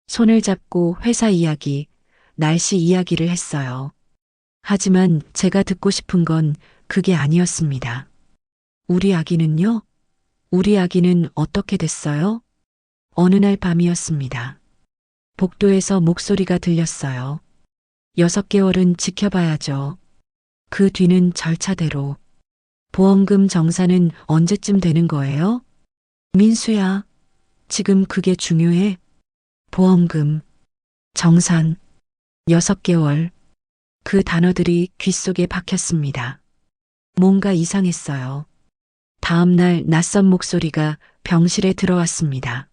[SPEAKER 2] 손을 잡고 회사 이야기, 날씨 이야기를 했어요. 하지만 제가 듣고 싶은 건 그게 아니었습니다. 우리 아기는요? 우리 아기는 어떻게 됐어요? 어느 날 밤이었습니다. 복도에서 목소리가 들렸어요. 6개월은 지켜봐야죠. 그 뒤는 절차대로. 보험금 정산은 언제쯤 되는 거예요? 민수야, 지금 그게 중요해. 보험금, 정산, 6개월. 그 단어들이 귓속에 박혔습니다. 뭔가 이상했어요. 다음 날 낯선 목소리가 병실에 들어왔습니다.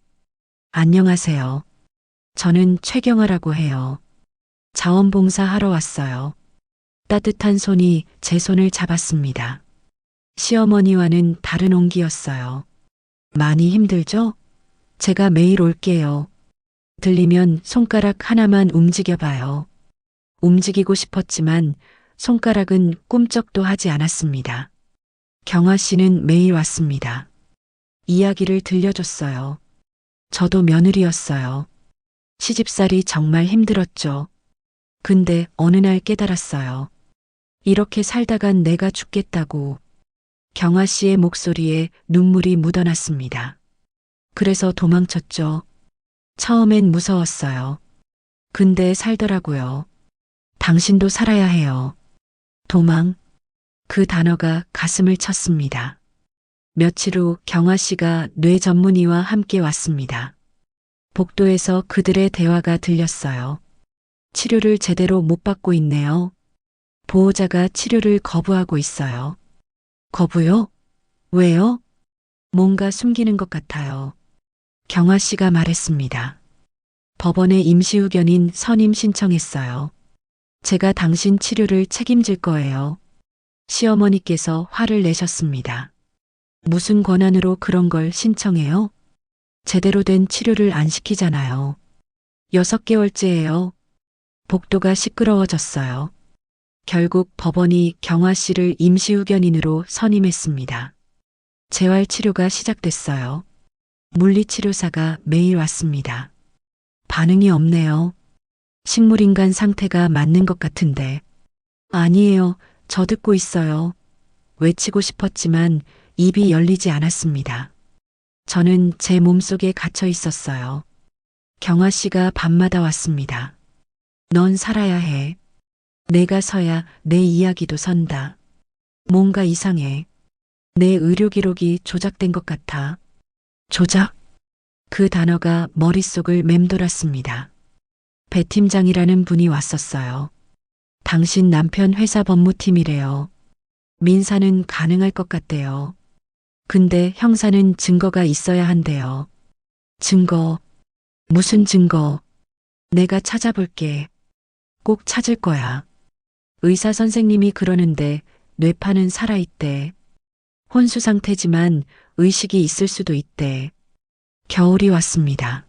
[SPEAKER 2] 안녕하세요. 저는 최경아라고 해요. 자원봉사 하러 왔어요. 따뜻한 손이 제 손을 잡았습니다. 시어머니와는 다른 온기였어요. 많이 힘들죠? 제가 매일 올게요. 들리면 손가락 하나만 움직여봐요. 움직이고 싶었지만 손가락은 꿈쩍도 하지 않았습니다. 경아 씨는 매일 왔습니다. 이야기를 들려줬어요. 저도 며느리였어요. 시집살이 정말 힘들었죠. 근데 어느 날 깨달았어요. 이렇게 살다간 내가 죽겠다고. 경아 씨의 목소리에 눈물이 묻어났습니다. 그래서 도망쳤죠. 처음엔 무서웠어요. 근데 살더라고요. 당신도 살아야 해요. 도망. 그 단어가 가슴을 쳤습니다. 며칠 후 경아 씨가 뇌 전문의와 함께 왔습니다. 복도에서 그들의 대화가 들렸어요. 치료를 제대로 못 받고 있네요. 보호자가 치료를 거부하고 있어요. 거부요? 왜요? 뭔가 숨기는 것 같아요. 경아 씨가 말했습니다. 법원에 임시의견인 선임 신청했어요. 제가 당신 치료를 책임질 거예요. 시어머니께서 화를 내셨습니다. 무슨 권한으로 그런 걸 신청해요? 제대로 된 치료를 안 시키잖아요. 6개월째예요. 복도가 시끄러워졌어요. 결국 법원이 경아 씨를 임시의견인으로 선임했습니다. 재활치료가 시작됐어요. 물리치료사가 매일 왔습니다. 반응이 없네요. 식물인간 상태가 맞는 것 같은데. 아니에요. 저 듣고 있어요. 외치고 싶었지만 입이 열리지 않았습니다. 저는 제 몸속에 갇혀 있었어요. 경아 씨가 밤마다 왔습니다. 넌 살아야 해. 내가 서야 내 이야기도 선다. 뭔가 이상해. 내 의료 기록이 조작된 것 같아. 조작? 그 단어가 머릿속을 맴돌았습니다. 배 팀장이라는 분이 왔었어요. 당신 남편 회사 법무팀이래요. 민사는 가능할 것 같대요. 근데 형사는 증거가 있어야 한대요. 증거? 무슨 증거? 내가 찾아볼게. 꼭 찾을 거야. 의사 선생님이 그러는데 뇌파는 살아있대. 혼수 상태지만 의식이 있을 수도 있대. 겨울이 왔습니다.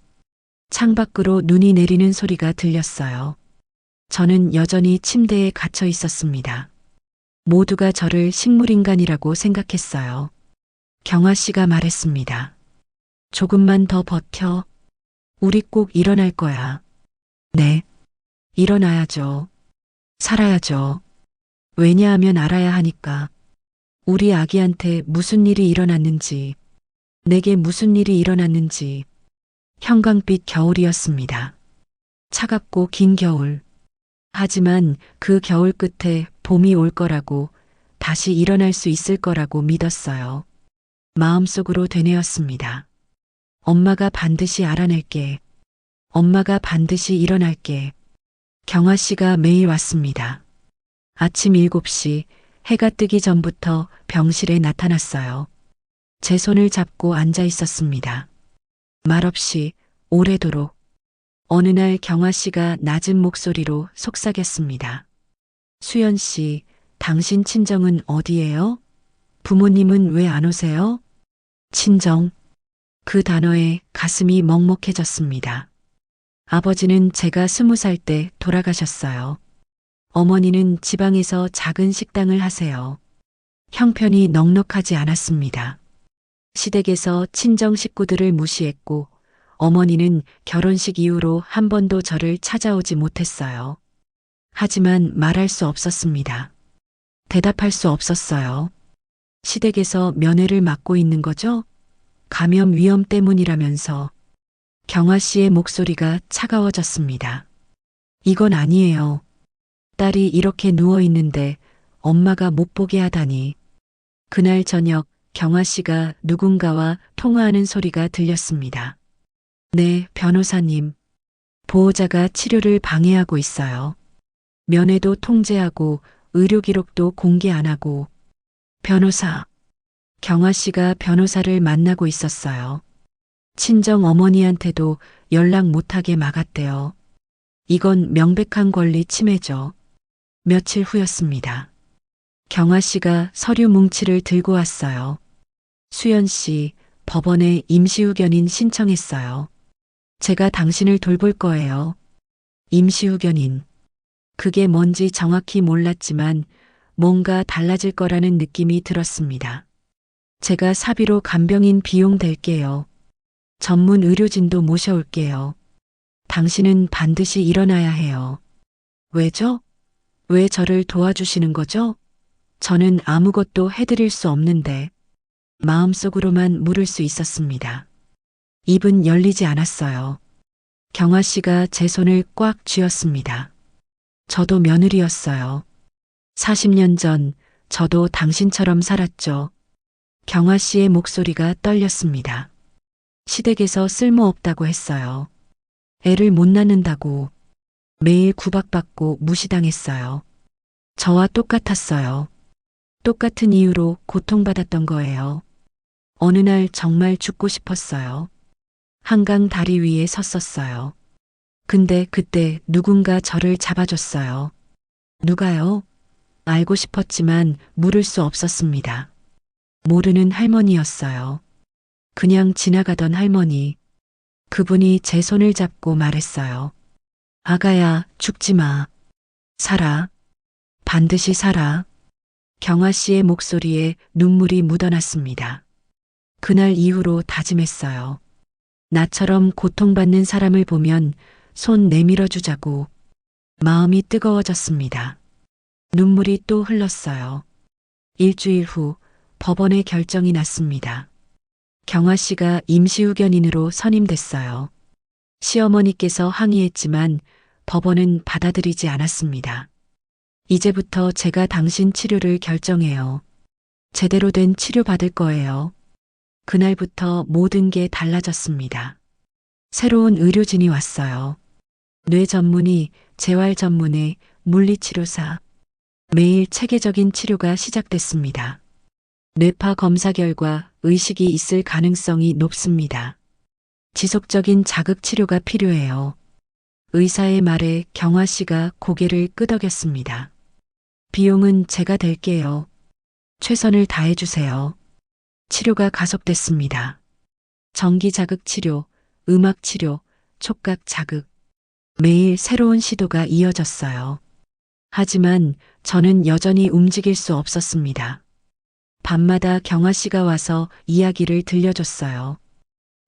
[SPEAKER 2] 창밖으로 눈이 내리는 소리가 들렸어요. 저는 여전히 침대에 갇혀 있었습니다. 모두가 저를 식물인간이라고 생각했어요. 경아 씨가 말했습니다. 조금만 더 버텨. 우리 꼭 일어날 거야. 네. 일어나야죠. 살아야죠. 왜냐하면 알아야 하니까. 우리 아기한테 무슨 일이 일어났는지, 내게 무슨 일이 일어났는지. 형광빛 겨울이었습니다. 차갑고 긴 겨울. 하지만 그 겨울 끝에 봄이 올 거라고, 다시 일어날 수 있을 거라고 믿었어요. 마음속으로 되뇌었습니다. 엄마가 반드시 알아낼게. 엄마가 반드시 일어날게. 경아 씨가 매일 왔습니다. 아침 7시 해가 뜨기 전부터 병실에 나타났어요. 제 손을 잡고 앉아 있었습니다. 말없이 오래도록. 어느 날 경아 씨가 낮은 목소리로 속삭였습니다. 수연 씨, 당신 친정은 어디예요? 부모님은 왜 안 오세요? 친정. 그 단어에 가슴이 먹먹해졌습니다. 아버지는 제가 20살 때 돌아가셨어요. 어머니는 지방에서 작은 식당을 하세요. 형편이 넉넉하지 않았습니다. 시댁에서 친정 식구들을 무시했고 어머니는 결혼식 이후로 한 번도 저를 찾아오지 못했어요. 하지만 말할 수 없었습니다. 대답할 수 없었어요. 시댁에서 면회를 맡고 있는 거죠? 감염 위험 때문이라면서. 경아 씨의 목소리가 차가워졌습니다. 이건 아니에요. 딸이 이렇게 누워 있는데 엄마가 못 보게 하다니. 그날 저녁 경아 씨가 누군가와 통화하는 소리가 들렸습니다. 네, 변호사님. 보호자가 치료를 방해하고 있어요. 면회도 통제하고 의료 기록도 공개 안 하고. 변호사. 경아 씨가 변호사를 만나고 있었어요. 친정 어머니한테도 연락 못하게 막았대요. 이건 명백한 권리 침해죠. 며칠 후였습니다. 경아 씨가 서류 뭉치를 들고 왔어요. 수연 씨, 법원에 임시후견인 신청했어요. 제가 당신을 돌볼 거예요. 임시후견인. 그게 뭔지 정확히 몰랐지만 뭔가 달라질 거라는 느낌이 들었습니다. 제가 사비로 간병인 비용 댈게요. 전문 의료진도 모셔올게요. 당신은 반드시 일어나야 해요. 왜죠? 왜 저를 도와주시는 거죠? 저는 아무것도 해드릴 수 없는데. 마음속으로만 물을 수 있었습니다. 입은 열리지 않았어요. 경아 씨가 제 손을 꽉 쥐었습니다. 저도 며느리였어요. 40년 전 저도 당신처럼 살았죠. 경아 씨의 목소리가 떨렸습니다. 시댁에서 쓸모없다고 했어요. 애를 못 낳는다고. 매일 구박받고 무시당했어요. 저와 똑같았어요. 똑같은 이유로 고통받았던 거예요. 어느 날 정말 죽고 싶었어요. 한강 다리 위에 섰었어요. 근데 그때 누군가 저를 잡아줬어요. 누가요? 알고 싶었지만 물을 수 없었습니다. 모르는 할머니였어요. 그냥 지나가던 할머니. 그분이 제 손을 잡고 말했어요. 아가야, 죽지 마. 살아. 반드시 살아. 경아 씨의 목소리에 눈물이 묻어났습니다. 그날 이후로 다짐했어요. 나처럼 고통받는 사람을 보면 손 내밀어 주자고. 마음이 뜨거워졌습니다. 눈물이 또 흘렀어요. 일주일 후 법원의 결정이 났습니다. 경아 씨가 임시후견인으로 선임됐어요. 시어머니께서 항의했지만 법원은 받아들이지 않았습니다. 이제부터 제가 당신 치료를 결정해요. 제대로 된 치료 받을 거예요. 그날부터 모든 게 달라졌습니다. 새로운 의료진이 왔어요. 뇌 전문의, 재활 전문의, 물리치료사. 매일 체계적인 치료가 시작됐습니다. 뇌파 검사 결과 의식이 있을 가능성이 높습니다. 지속적인 자극 치료가 필요해요. 의사의 말에 경아 씨가 고개를 끄덕였습니다. 비용은 제가 댈게요. 최선을 다해주세요. 치료가 가속됐습니다. 전기 자극 치료, 음악 치료, 촉각 자극. 매일 새로운 시도가 이어졌어요. 하지만 저는 여전히 움직일 수 없었습니다. 밤마다 경아 씨가 와서 이야기를 들려줬어요.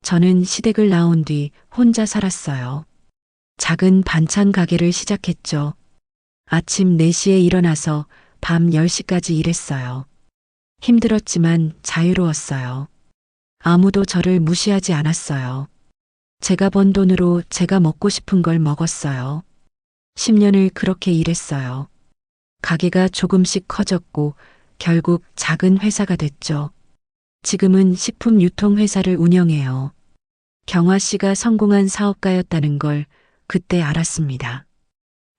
[SPEAKER 2] 저는 시댁을 나온 뒤 혼자 살았어요. 작은 반찬 가게를 시작했죠. 아침 4시에 일어나서 밤 10시까지 일했어요. 힘들었지만 자유로웠어요. 아무도 저를 무시하지 않았어요. 제가 번 돈으로 제가 먹고 싶은 걸 먹었어요. 10년을 그렇게 일했어요. 가게가 조금씩 커졌고 결국 작은 회사가 됐죠. 지금은 식품 유통회사를 운영해요. 경아 씨가 성공한 사업가였다는 걸 그때 알았습니다.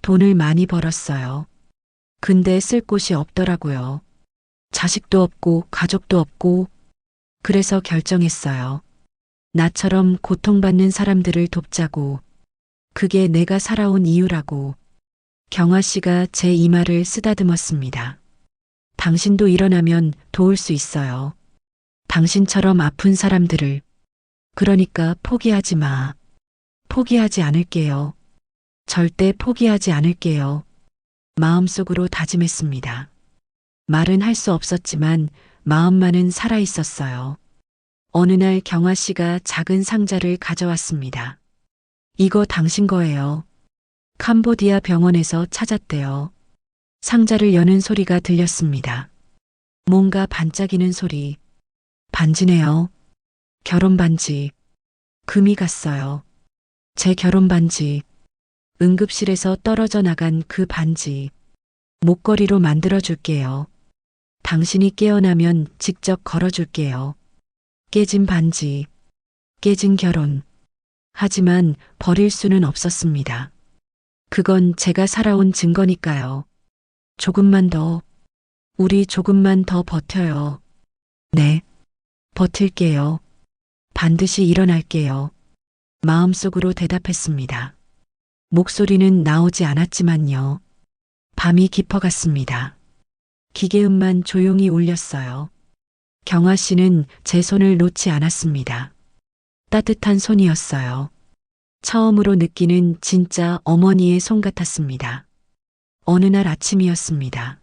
[SPEAKER 2] 돈을 많이 벌었어요. 근데 쓸 곳이 없더라고요. 자식도 없고 가족도 없고. 그래서 결정했어요. 나처럼 고통받는 사람들을 돕자고. 그게 내가 살아온 이유라고. 경아 씨가 제 이마를 쓰다듬었습니다. 당신도 일어나면 도울 수 있어요. 당신처럼 아픈 사람들을. 그러니까 포기하지 마. 포기하지 않을게요. 절대 포기하지 않을게요. 마음속으로 다짐했습니다. 말은 할 수 없었지만 마음만은 살아 있었어요. 어느 날 경아 씨가 작은 상자를 가져왔습니다. 이거 당신 거예요. 캄보디아 병원에서 찾았대요. 상자를 여는 소리가 들렸습니다. 뭔가 반짝이는 소리. 반지네요. 결혼 반지. 금이 갔어요. 제 결혼 반지. 응급실에서 떨어져 나간 그 반지. 목걸이로 만들어 줄게요. 당신이 깨어나면 직접 걸어줄게요. 깨진 반지. 깨진 결혼. 하지만 버릴 수는 없었습니다. 그건 제가 살아온 증거니까요. 조금만 더. 우리 조금만 더 버텨요. 네. 버틸게요. 반드시 일어날게요. 마음속으로 대답했습니다. 목소리는 나오지 않았지만요. 밤이 깊어갔습니다. 기계음만 조용히 울렸어요. 경아 씨는 제 손을 놓지 않았습니다. 따뜻한 손이었어요. 처음으로 느끼는 진짜 어머니의 손 같았습니다. 어느 날 아침이었습니다.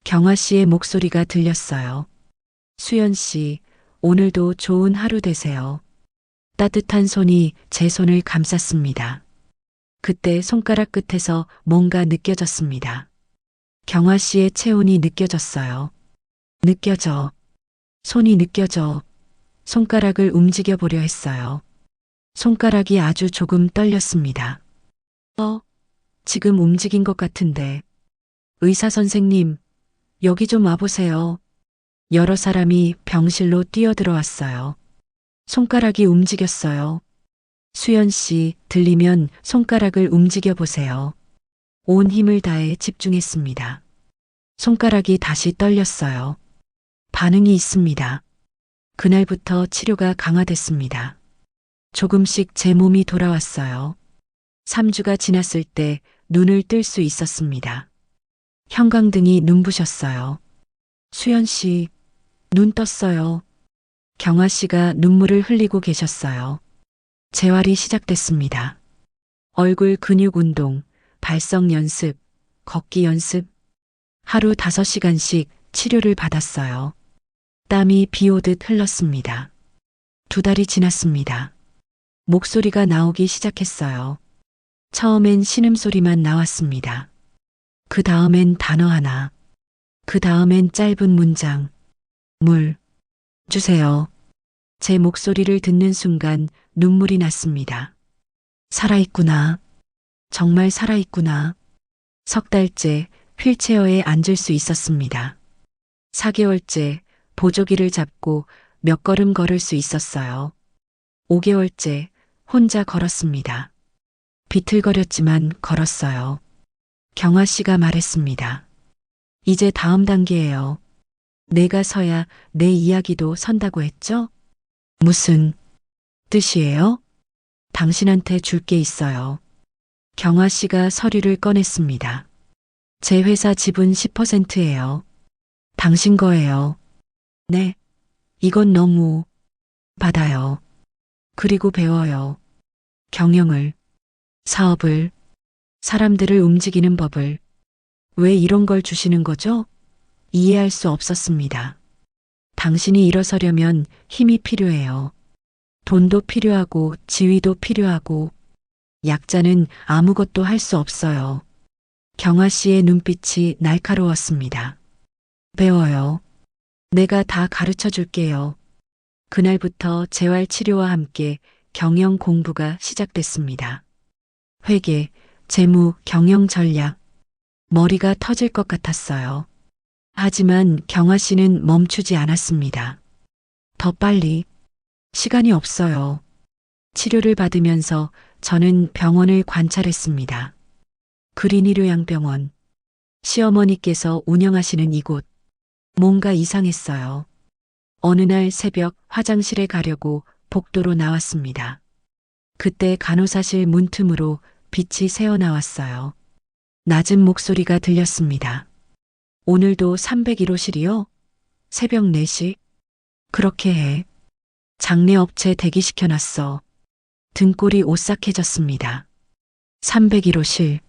[SPEAKER 2] 경아 씨의 목소리가 들렸어요. 수연 씨, 오늘도 좋은 하루 되세요. 따뜻한 손이 제 손을 감쌌습니다. 그때 손가락 끝에서 뭔가 느껴졌습니다. 경아 씨의 체온이 느껴졌어요. 느껴져. 손이 느껴져. 손가락을 움직여 보려 했어요. 손가락이 아주 조금 떨렸습니다. 지금 움직인 것 같은데. 의사 선생님, 여기 좀 와보세요. 여러 사람이 병실로 뛰어들어왔어요. 손가락이 움직였어요. 수연 씨, 들리면 손가락을 움직여 보세요. 온 힘을 다해 집중했습니다. 손가락이 다시 떨렸어요. 반응이 있습니다. 그날부터 치료가 강화됐습니다. 조금씩 제 몸이 돌아왔어요. 3주가 지났을 때 눈을 뜰 수 있었습니다. 형광등이 눈부셨어요. 수연 씨, 눈 떴어요. 경아 씨가 눈물을 흘리고 계셨어요. 재활이 시작됐습니다. 얼굴 근육 운동, 발성 연습, 걷기 연습. 하루 5시간씩 치료를 받았어요. 땀이 비 오듯 흘렀습니다. 2달이 지났습니다. 목소리가 나오기 시작했어요. 처음엔 신음소리만 나왔습니다. 그 다음엔 단어 하나. 그 다음엔 짧은 문장. 물 주세요. 제 목소리를 듣는 순간 눈물이 났습니다. 살아있구나. 정말 살아있구나. 3달째 휠체어에 앉을 수 있었습니다. 4개월째 보조기를 잡고 몇 걸음 걸을 수 있었어요. 5개월째 혼자 걸었습니다. 비틀거렸지만 걸었어요. 경아 씨가 말했습니다. 이제 다음 단계예요. 내가 서야 내 이야기도 선다고 했죠? 무슨 뜻이에요? 당신한테 줄 게 있어요. 경아 씨가 서류를 꺼냈습니다. 제 회사 지분 10%예요. 당신 거예요. 네. 이건 너무 받아요. 그리고 배워요. 경영을, 사업을, 사람들을 움직이는 법을. 왜 이런 걸 주시는 거죠? 이해할 수 없었습니다. 당신이 일어서려면 힘이 필요해요. 돈도 필요하고 지위도 필요하고 약자는 아무것도 할 수 없어요. 경아 씨의 눈빛이 날카로웠습니다. 배워요. 내가 다 가르쳐 줄게요. 그날부터 재활 치료와 함께 경영 공부가 시작됐습니다. 회계, 재무, 경영 전략. 머리가 터질 것 같았어요. 하지만 경아 씨는 멈추지 않았습니다. 더 빨리. 시간이 없어요. 치료를 받으면서 저는 병원을 관찰했습니다. 그린이 요양병원. 시어머니께서 운영하시는 이곳. 뭔가 이상했어요. 어느 날 새벽 화장실에 가려고 복도로 나왔습니다. 그때 간호사실 문틈으로 빛이 새어나왔어요. 낮은 목소리가 들렸습니다. 오늘도 301호실이요? 새벽 4시? 그렇게 해. 장례업체 대기시켜놨어. 등골이 오싹해졌습니다. 301호실.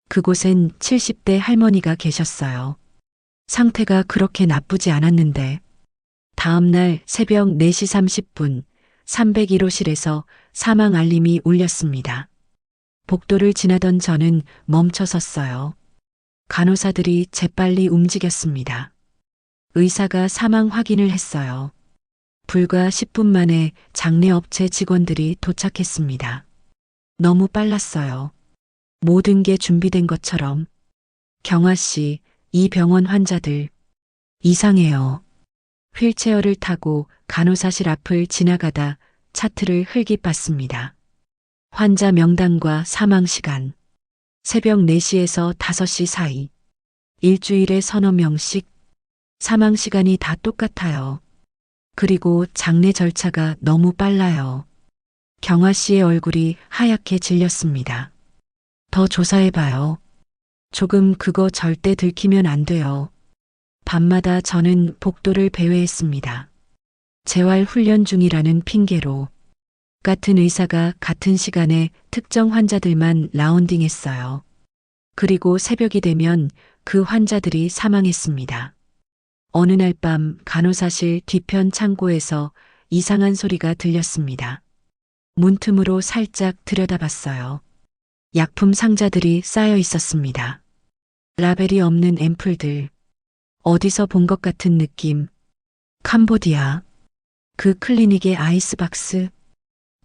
[SPEAKER 2] 그곳엔 70대 할머니가 계셨어요. 상태가 그렇게 나쁘지 않았는데 다음 날 새벽 4시 30분 301호실에서 사망 알림이 울렸습니다. 복도를 지나던 저는 멈춰 섰어요. 간호사들이 재빨리 움직였습니다. 의사가 사망 확인을 했어요. 불과 10분 만에 장례업체 직원들이 도착했습니다. 너무 빨랐어요. 모든 게 준비된 것처럼. 경아 씨, 이 병원 환자들 이상해요. 휠체어를 타고 간호사실 앞을 지나가다 차트를 흘깃봤습니다. 환자 명단과 사망 시간. 새벽 4시에서 5시 사이. 일주일에 서너 명씩. 사망 시간이 다 똑같아요. 그리고 장례 절차가 너무 빨라요. 경아 씨의 얼굴이 하얗게 질렸습니다. 더 조사해봐요. 조금 그거 절대 들키면 안 돼요. 밤마다 저는 복도를 배회했습니다. 재활 훈련 중이라는 핑계로 같은 의사가 같은 시간에 특정 환자들만 라운딩했어요. 그리고 새벽이 되면 그 환자들이 사망했습니다. 어느 날 밤 간호사실 뒤편 창고에서 이상한 소리가 들렸습니다. 문틈으로 살짝 들여다봤어요. 약품 상자들이 쌓여 있었습니다. 라벨이 없는 앰플들. 어디서 본 것 같은 느낌. 캄보디아. 그 클리닉의 아이스박스.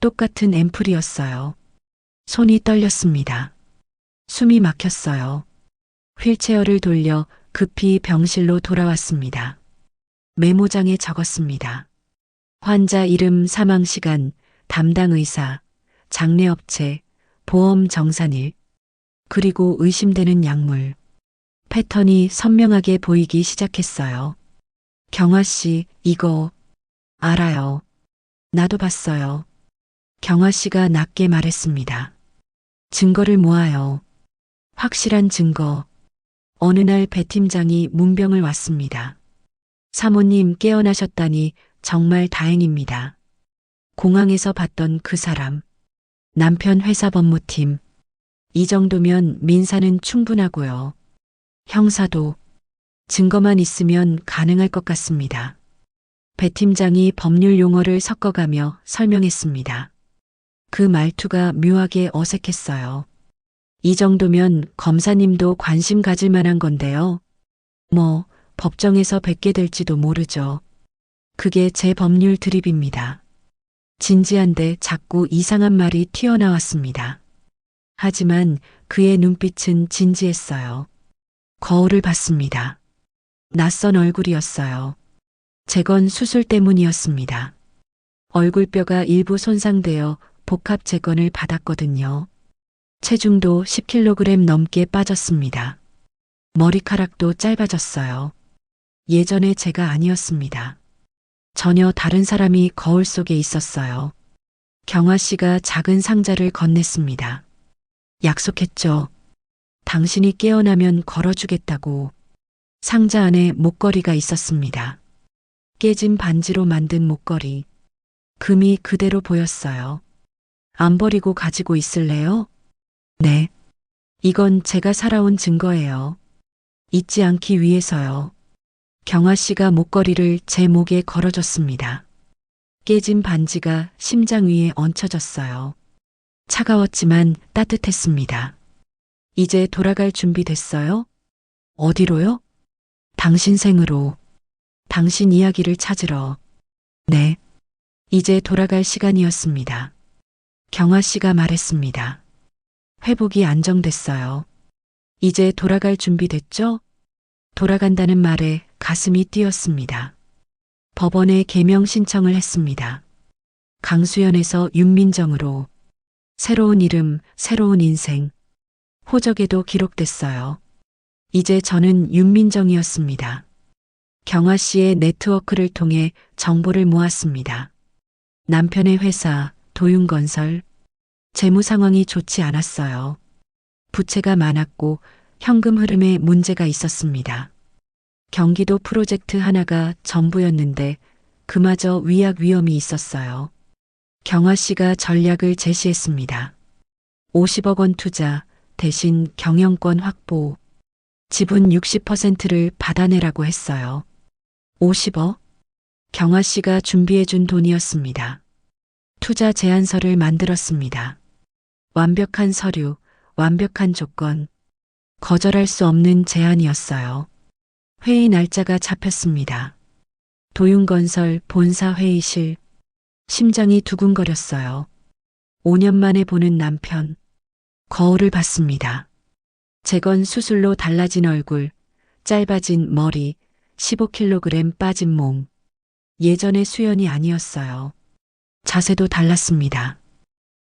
[SPEAKER 2] 똑같은 앰플이었어요. 손이 떨렸습니다. 숨이 막혔어요. 휠체어를 돌려 급히 병실로 돌아왔습니다. 메모장에 적었습니다. 환자 이름, 사망 시간, 담당 의사, 장례업체, 보험 정산일, 그리고 의심되는 약물. 패턴이 선명하게 보이기 시작했어요. 경아 씨, 이거 알아요. 나도 봤어요. 경아 씨가 낮게 말했습니다. 증거를 모아요. 확실한 증거. 어느 날 배 팀장이 문병을 왔습니다. 사모님 깨어나셨다니 정말 다행입니다. 공항에서 봤던 그 사람. 남편 회사 법무팀. 이 정도면 민사는 충분하고요. 형사도 증거만 있으면 가능할 것 같습니다. 배 팀장이 법률 용어를 섞어가며 설명했습니다. 그 말투가 묘하게 어색했어요. 이 정도면 검사님도 관심 가질 만한 건데요. 뭐, 법정에서 뵙게 될지도 모르죠. 그게 제 법률 드립입니다. 진지한데 자꾸 이상한 말이 튀어나왔습니다. 하지만 그의 눈빛은 진지했어요. 거울을 봤습니다. 낯선 얼굴이었어요. 재건 수술 때문이었습니다. 얼굴뼈가 일부 손상되어 복합 재건을 받았거든요. 체중도 10kg 넘게 빠졌습니다. 머리카락도 짧아졌어요. 예전에 제가 아니었습니다. 전혀 다른 사람이 거울 속에 있었어요. 경아 씨가 작은 상자를 건넸습니다. 약속했죠. 당신이 깨어나면 걸어주겠다고. 상자 안에 목걸이가 있었습니다. 깨진 반지로 만든 목걸이. 금이 그대로 보였어요. 안 버리고 가지고 있을래요? 네. 이건 제가 살아온 증거예요. 잊지 않기 위해서요. 경아 씨가 목걸이를 제 목에 걸어줬습니다. 깨진 반지가 심장 위에 얹혀졌어요. 차가웠지만 따뜻했습니다. 이제 돌아갈 준비 됐어요? 어디로요? 당신 생으로. 당신 이야기를 찾으러. 네. 이제 돌아갈 시간이었습니다. 경아 씨가 말했습니다. 회복이 안정됐어요. 이제 돌아갈 준비 됐죠? 돌아간다는 말에 가슴이 뛰었습니다. 법원에 개명 신청을 했습니다. 강수연에서 윤민정으로. 새로운 이름, 새로운 인생. 호적에도 기록됐어요. 이제 저는 윤민정이었습니다. 경아 씨의 네트워크를 통해 정보를 모았습니다. 남편의 회사, 도윤건설. 재무 상황이 좋지 않았어요. 부채가 많았고 현금 흐름에 문제가 있었습니다. 경기도 프로젝트 하나가 전부였는데 그마저 위약 위험이 있었어요. 경아 씨가 전략을 제시했습니다. 50억 원 투자 대신 경영권 확보. 지분 60%를 받아내라고 했어요. 50억? 경아 씨가 준비해준 돈이었습니다. 투자 제안서를 만들었습니다. 완벽한 서류, 완벽한 조건. 거절할 수 없는 제안이었어요. 회의 날짜가 잡혔습니다. 도윤건설 본사 회의실. 심장이 두근거렸어요. 5년 만에 보는 남편. 거울을 봤습니다. 재건 수술로 달라진 얼굴, 짧아진 머리, 15kg 빠진 몸. 예전의 수연이 아니었어요. 자세도 달랐습니다.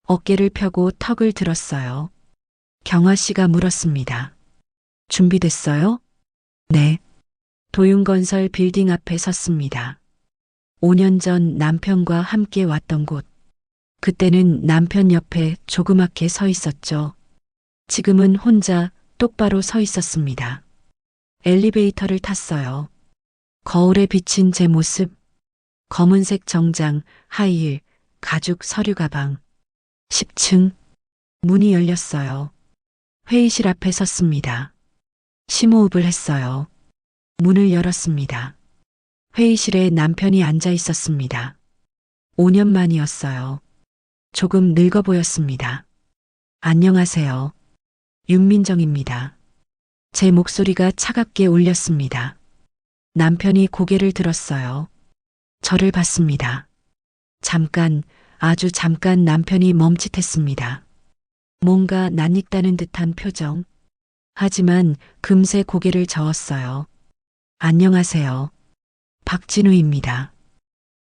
[SPEAKER 2] 어깨를 펴고 턱을 들었어요. 경화 씨가 물었습니다. 준비됐어요? 네. 도윤건설 빌딩 앞에 섰습니다. 5년 전 남편과 함께 왔던 곳. 그때는 남편 옆에 조그맣게 서 있었죠. 지금은 혼자 똑바로 서 있었습니다. 엘리베이터를 탔어요. 거울에 비친 제 모습. 검은색 정장, 하이힐, 가죽 서류 가방. 10층. 문이 열렸어요. 회의실 앞에 섰습니다. 심호흡을 했어요. 문을 열었습니다. 회의실에 남편이 앉아 있었습니다. 5년 만이었어요. 조금 늙어 보였습니다. 안녕하세요. 윤민정입니다. 제 목소리가 차갑게 울렸습니다. 남편이 고개를 들었어요. 저를 봤습니다. 잠깐, 아주 잠깐 남편이 멈칫했습니다. 뭔가 낯익다는 듯한 표정. 하지만 금세 고개를 저었어요. 안녕하세요. 박진우입니다.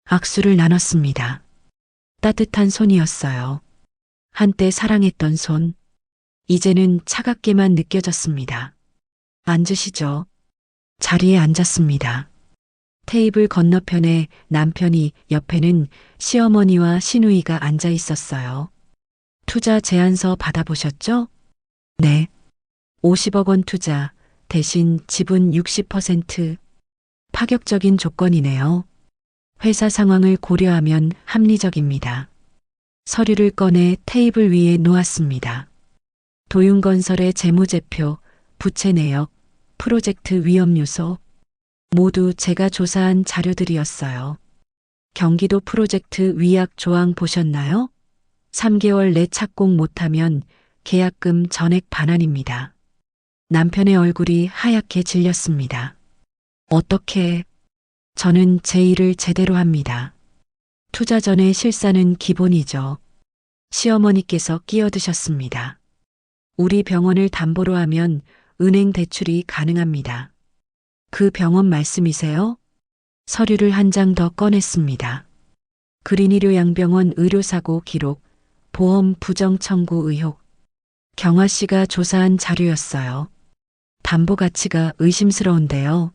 [SPEAKER 2] 악수를 나눴습니다. 따뜻한 손이었어요. 한때 사랑했던 손. 이제는 차갑게만 느껴졌습니다. 앉으시죠. 자리에 앉았습니다. 테이블 건너편에 남편이, 옆에는 시어머니와 시누이가 앉아 있었어요. 투자 제안서 받아보셨죠? 네. 50억 원 투자, 대신 지분 60%. 파격적인 조건이네요. 회사 상황을 고려하면 합리적입니다. 서류를 꺼내 테이블 위에 놓았습니다. 도윤건설의 재무제표, 부채 내역, 프로젝트 위험 요소. 모두 제가 조사한 자료들이었어요. 경기도 프로젝트 위약 조항 보셨나요? 3개월 내 착공 못하면 계약금 전액 반환입니다. 남편의 얼굴이 하얗게 질렸습니다. 어떻게? 저는 제 일을 제대로 합니다. 투자 전의 실사는 기본이죠. 시어머니께서 끼어드셨습니다. 우리 병원을 담보로 하면 은행 대출이 가능합니다. 그 병원 말씀이세요? 서류를 한 장 더 꺼냈습니다. 그린의료 양병원 의료사고 기록, 보험 부정 청구 의혹. 경화 씨가 조사한 자료였어요. 담보 가치가 의심스러운데요.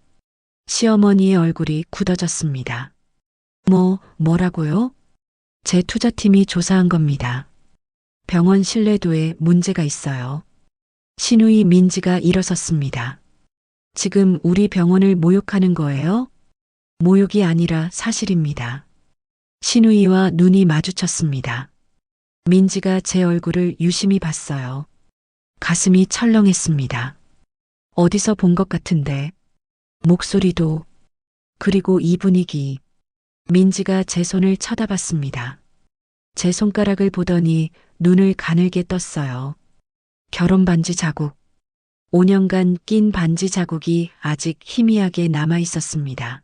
[SPEAKER 2] 시어머니의 얼굴이 굳어졌습니다. 뭐라고요? 제 투자팀이 조사한 겁니다. 병원 신뢰도에 문제가 있어요. 시누이 민지가 일어섰습니다. 지금 우리 병원을 모욕하는 거예요? 모욕이 아니라 사실입니다. 시누이와 눈이 마주쳤습니다. 민지가 제 얼굴을 유심히 봤어요. 가슴이 철렁했습니다. 어디서 본 것 같은데. 목소리도. 그리고 이 분위기. 민지가 제 손을 쳐다봤습니다. 제 손가락을 보더니 눈을 가늘게 떴어요. 결혼 반지 자국. 5년간 낀 반지 자국이 아직 희미하게 남아 있었습니다.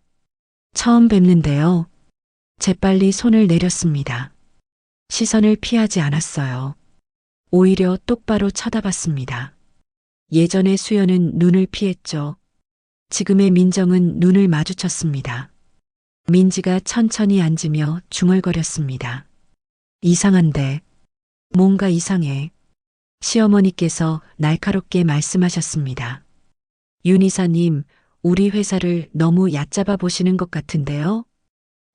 [SPEAKER 2] 처음 뵙는데요. 재빨리 손을 내렸습니다. 시선을 피하지 않았어요. 오히려 똑바로 쳐다봤습니다. 예전의 수연은 눈을 피했죠. 지금의 민정은 눈을 마주쳤습니다. 민지가 천천히 앉으며 중얼거렸습니다. 이상한데. 뭔가 이상해. 시어머니께서 날카롭게 말씀하셨습니다. 윤 이사님, 우리 회사를 너무 얕잡아 보시는 것 같은데요?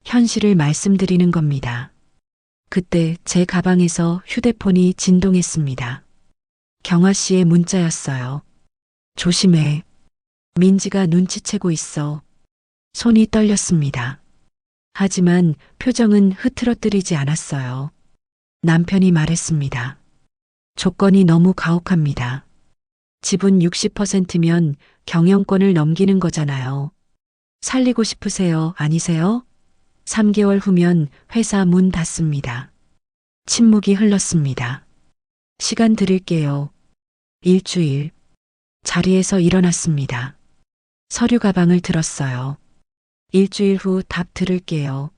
[SPEAKER 2] 현실을 말씀드리는 겁니다. 그때 제 가방에서 휴대폰이 진동했습니다. 경화 씨의 문자였어요. 조심해. 민지가 눈치채고 있어. 손이 떨렸습니다. 하지만 표정은 흐트러뜨리지 않았어요. 남편이 말했습니다. 조건이 너무 가혹합니다. 지분 60%면 경영권을 넘기는 거잖아요. 살리고 싶으세요, 아니세요? 3개월 후면 회사 문 닫습니다. 침묵이 흘렀습니다. 시간 드릴게요. 일주일. 자리에서 일어났습니다. 서류 가방을 들었어요. 일주일 후 답 들을게요.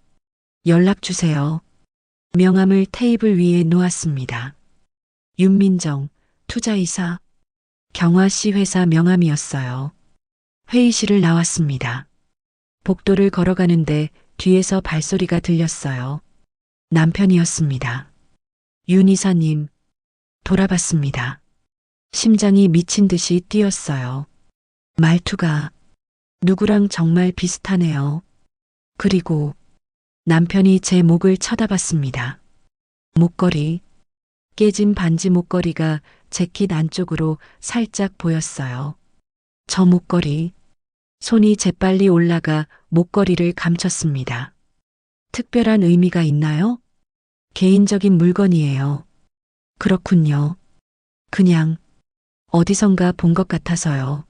[SPEAKER 2] 연락 주세요. 명함을 테이블 위에 놓았습니다. 윤민정, 투자이사. 경화씨 회사 명함이었어요. 회의실을 나왔습니다. 복도를 걸어가는데 뒤에서 발소리가 들렸어요. 남편이었습니다. 윤 이사님. 돌아봤습니다. 심장이 미친 듯이 뛰었어요. 말투가 누구랑 정말 비슷하네요. 그리고 남편이 제 목을 쳐다봤습니다. 목걸이, 깨진 반지 목걸이가 재킷 안쪽으로 살짝 보였어요. 저 목걸이, 손이 재빨리 올라가 목걸이를 감췄습니다. 특별한 의미가 있나요? 개인적인 물건이에요. 그렇군요. 그냥 어디선가 본 것 같아서요.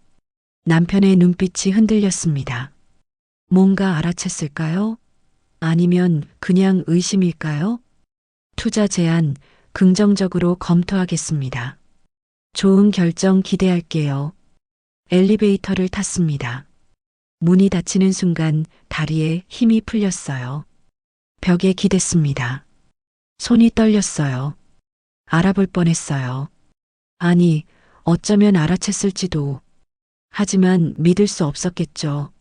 [SPEAKER 2] 남편의 눈빛이 흔들렸습니다. 뭔가 알아챘을까요? 아니면 그냥 의심일까요? 투자 제안 긍정적으로 검토하겠습니다. 좋은 결정 기대할게요. 엘리베이터를 탔습니다. 문이 닫히는 순간 다리에 힘이 풀렸어요. 벽에 기댔습니다. 손이 떨렸어요. 알아볼 뻔했어요. 아니, 어쩌면 알아챘을지도. 하지만 믿을 수 없었겠죠.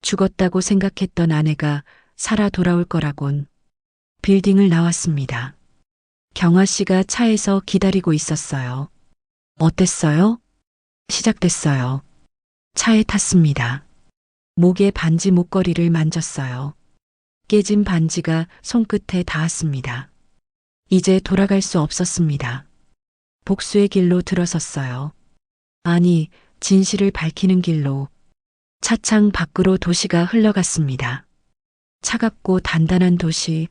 [SPEAKER 2] 죽었다고 생각했던 아내가 살아 돌아올 거라곤. 빌딩을 나왔습니다. 경화 씨가 차에서 기다리고 있었어요. 어땠어요? 시작됐어요. 차에 탔습니다. 목에 반지 목걸이를 만졌어요. 깨진 반지가 손끝에 닿았습니다. 이제 돌아갈 수 없었습니다. 복수의 길로 들어섰어요. 아니, 진실을 밝히는 길로. 차창 밖으로 도시가 흘러갔습니다. 차갑고 단단한 도시.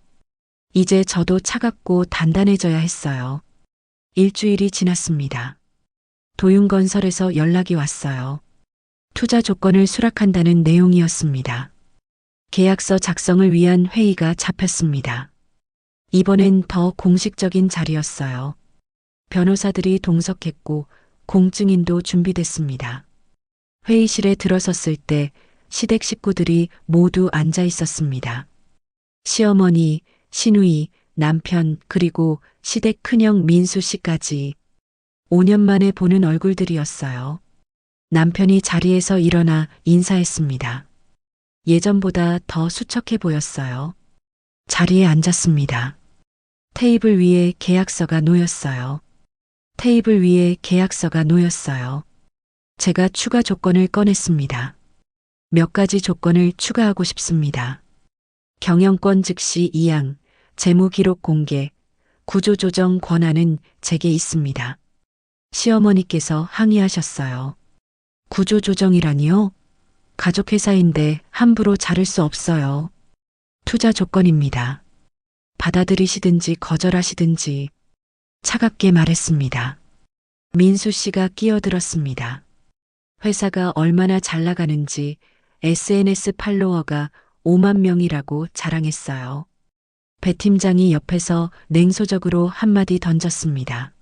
[SPEAKER 2] 이제 저도 차갑고 단단해져야 했어요. 일주일이 지났습니다. 도윤건설에서 연락이 왔어요. 투자 조건을 수락한다는 내용이었습니다. 계약서 작성을 위한 회의가 잡혔습니다. 이번엔 더 공식적인 자리였어요. 변호사들이 동석했고 공증인도 준비됐습니다. 회의실에 들어섰을 때 시댁 식구들이 모두 앉아 있었습니다. 시어머니, 시누이, 남편, 그리고 시댁 큰형 민수 씨까지 5년 만에 보는 얼굴들이었어요. 남편이 자리에서 일어나 인사했습니다. 예전보다 더 수척해 보였어요. 자리에 앉았습니다. 테이블 위에 계약서가 놓였어요. 테이블 위에 계약서가 놓였어요. 제가 추가 조건을 꺼냈습니다. 몇 가지 조건을 추가하고 싶습니다. 경영권 즉시 이양, 재무기록 공개, 구조조정 권한은 제게 있습니다. 시어머니께서 항의하셨어요. 구조조정이라니요? 가족회사인데 함부로 자를 수 없어요. 투자 조건입니다. 받아들이시든지 거절하시든지. 차갑게 말했습니다. 민수 씨가 끼어들었습니다. 회사가 얼마나 잘 나가는지 SNS 팔로워가 5만 명이라고 자랑했어요. 배 팀장이 옆에서 냉소적으로 한마디 던졌습니다.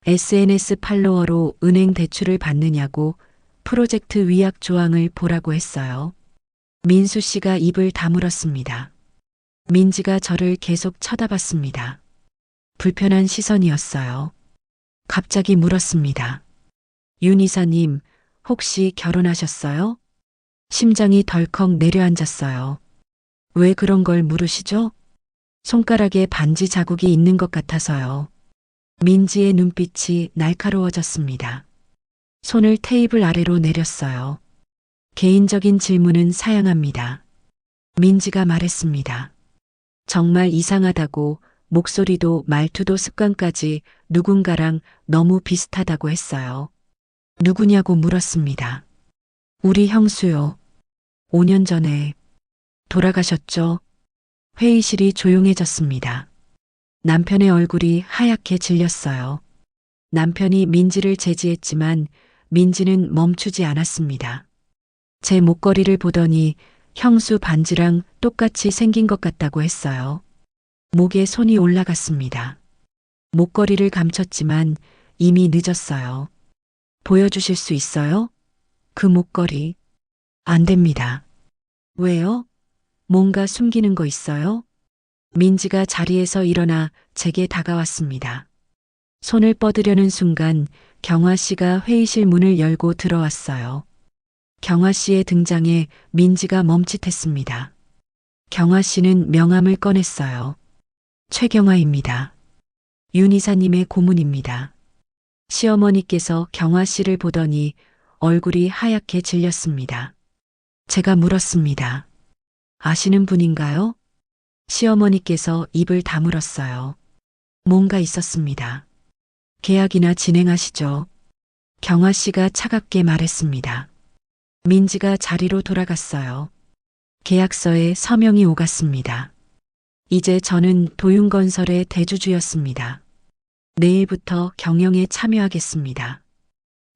[SPEAKER 2] SNS 팔로워로 은행 대출을 받느냐고 프로젝트 위약 조항을 보라고 했어요. 민수 씨가 입을 다물었습니다. 민지가 저를 계속 쳐다봤습니다. 불편한 시선이었어요. 갑자기 물었습니다. 윤 이사님, 혹시 결혼하셨어요? 심장이 덜컥 내려앉았어요. 왜 그런 걸 물으시죠? 손가락에 반지 자국이 있는 것 같아서요. 민지의 눈빛이 날카로워졌습니다. 손을 테이블 아래로 내렸어요. 개인적인 질문은 사양합니다. 민지가 말했습니다. 정말 이상하다고 목소리도 말투도 습관까지 누군가랑 너무 비슷하다고 했어요. 누구냐고 물었습니다. 우리 형수요. 5년 전에 돌아가셨죠? 회의실이 조용해졌습니다. 남편의 얼굴이 하얗게 질렸어요. 남편이 민지를 제지했지만 민지는 멈추지 않았습니다. 제 목걸이를 보더니 형수 반지랑 똑같이 생긴 것 같다고 했어요. 목에 손이 올라갔습니다. 목걸이를 감췄지만 이미 늦었어요. 보여주실 수 있어요? 그 목걸이. 안 됩니다. 왜요? 뭔가 숨기는 거 있어요? 민지가 자리에서 일어나 제게 다가왔습니다. 손을 뻗으려는 순간 경화 씨가 회의실 문을 열고 들어왔어요. 경화 씨의 등장에 민지가 멈칫했습니다. 경화 씨는 명함을 꺼냈어요. 최경화입니다. 윤 이사님의 고문입니다. 시어머니께서 경화 씨를 보더니 얼굴이 하얗게 질렸습니다. 제가 물었습니다. 아시는 분인가요? 시어머니께서 입을 다물었어요. 뭔가 있었습니다. 계약이나 진행하시죠. 경화 씨가 차갑게 말했습니다. 민지가 자리로 돌아갔어요. 계약서에 서명이 오갔습니다. 이제 저는 도윤건설의 대주주였습니다. 내일부터 경영에 참여하겠습니다.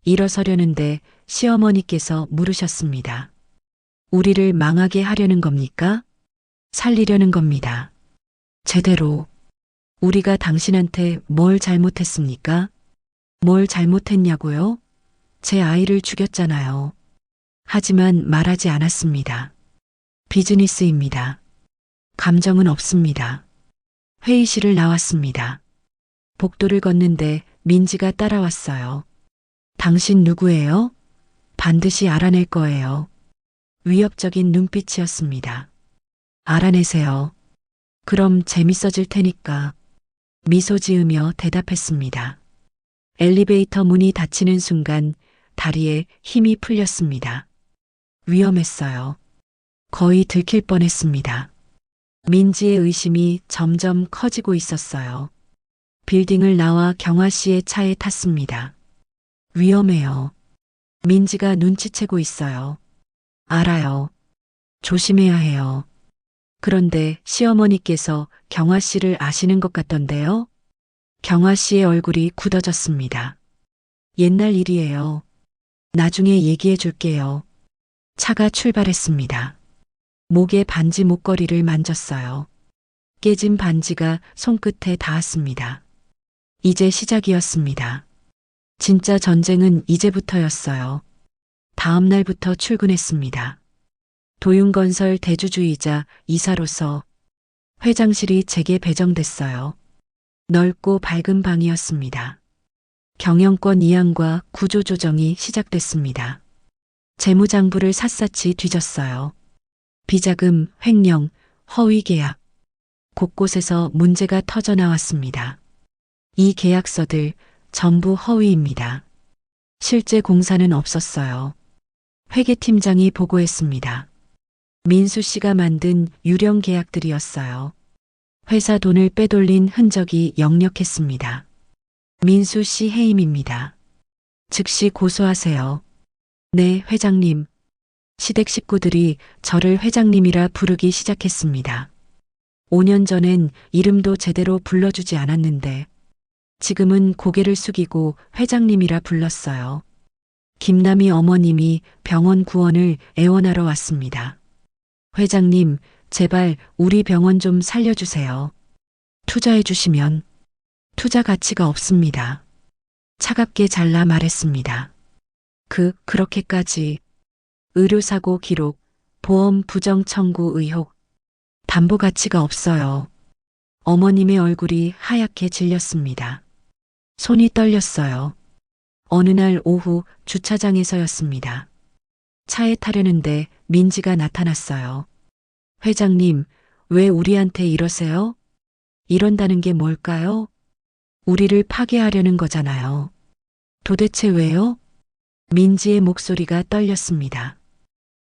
[SPEAKER 2] 일어서려는데 시어머니께서 물으셨습니다. 우리를 망하게 하려는 겁니까? 살리려는 겁니다. 제대로. 우리가 당신한테 뭘 잘못했습니까? 뭘 잘못했냐고요? 제 아이를 죽였잖아요. 하지만 말하지 않았습니다. 비즈니스입니다. 감정은 없습니다. 회의실을 나왔습니다. 복도를 걷는데 민지가 따라왔어요. 당신 누구예요? 반드시 알아낼 거예요. 위협적인 눈빛이었습니다. 알아내세요. 그럼 재밌어질 테니까. 미소 지으며 대답했습니다. 엘리베이터 문이 닫히는 순간 다리에 힘이 풀렸습니다. 위험했어요. 거의 들킬 뻔했습니다. 민지의 의심이 점점 커지고 있었어요. 빌딩을 나와 경화 씨의 차에 탔습니다. 위험해요. 민지가 눈치채고 있어요. 알아요. 조심해야 해요. 그런데 시어머니께서 경화 씨를 아시는 것 같던데요? 경화 씨의 얼굴이 굳어졌습니다. 옛날 일이에요. 나중에 얘기해 줄게요. 차가 출발했습니다. 목에 반지 목걸이를 만졌어요. 깨진 반지가 손끝에 닿았습니다. 이제 시작이었습니다. 진짜 전쟁은 이제부터였어요. 다음 날부터 출근했습니다. 도윤건설 대주주이자 이사로서 회장실이 제게 배정됐어요. 넓고 밝은 방이었습니다. 경영권 이양과 구조 조정이 시작됐습니다. 재무장부를 샅샅이 뒤졌어요. 비자금, 횡령, 허위 계약. 곳곳에서 문제가 터져 나왔습니다. 이 계약서들 전부 허위입니다. 실제 공사는 없었어요. 회계팀장이 보고했습니다. 민수 씨가 만든 유령 계약들이었어요. 회사 돈을 빼돌린 흔적이 역력했습니다. 민수 씨 해임입니다. 즉시 고소하세요. 네, 회장님. 시댁 식구들이 저를 회장님이라 부르기 시작했습니다. 5년 전엔 이름도 제대로 불러주지 않았는데 지금은 고개를 숙이고 회장님이라 불렀어요. 김남희 어머님이 병원 구원을 애원하러 왔습니다. 회장님, 제발 우리 병원 좀 살려주세요. 투자해 주시면. 투자 가치가 없습니다. 차갑게 잘라 말했습니다. 그렇게까지. 의료사고 기록, 보험 부정 청구 의혹, 담보 가치가 없어요. 어머님의 얼굴이 하얗게 질렸습니다. 손이 떨렸어요. 어느 날 오후 주차장에서였습니다. 차에 타려는데 민지가 나타났어요. 회장님, 왜 우리한테 이러세요? 이런다는 게 뭘까요? 우리를 파괴하려는 거잖아요. 도대체 왜요? 민지의 목소리가 떨렸습니다.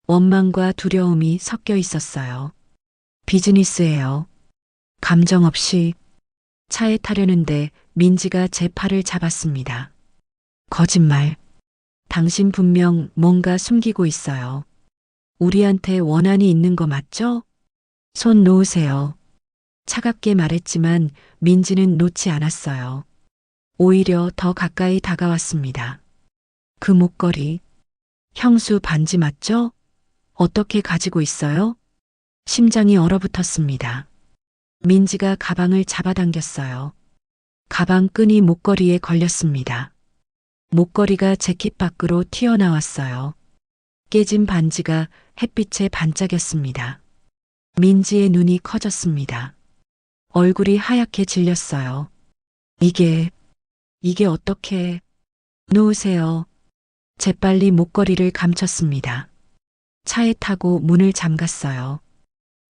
[SPEAKER 2] 원망과 두려움이 섞여 있었어요. 비즈니스예요. 감정 없이. 차에 타려는데 민지가 제 팔을 잡았습니다. 거짓말. 당신 분명 뭔가 숨기고 있어요. 우리한테 원한이 있는 거 맞죠? 손 놓으세요. 차갑게 말했지만 민지는 놓지 않았어요. 오히려 더 가까이 다가왔습니다. 그 목걸이. 형수 반지 맞죠? 어떻게 가지고 있어요? 심장이 얼어붙었습니다. 민지가 가방을 잡아당겼어요. 가방 끈이 목걸이에 걸렸습니다. 목걸이가 재킷 밖으로 튀어나왔어요. 깨진 반지가 햇빛에 반짝였습니다. 민지의 눈이 커졌습니다. 얼굴이 하얗게 질렸어요. 이게 어떻게... 놓으세요. 재빨리 목걸이를 감췄습니다. 차에 타고 문을 잠갔어요.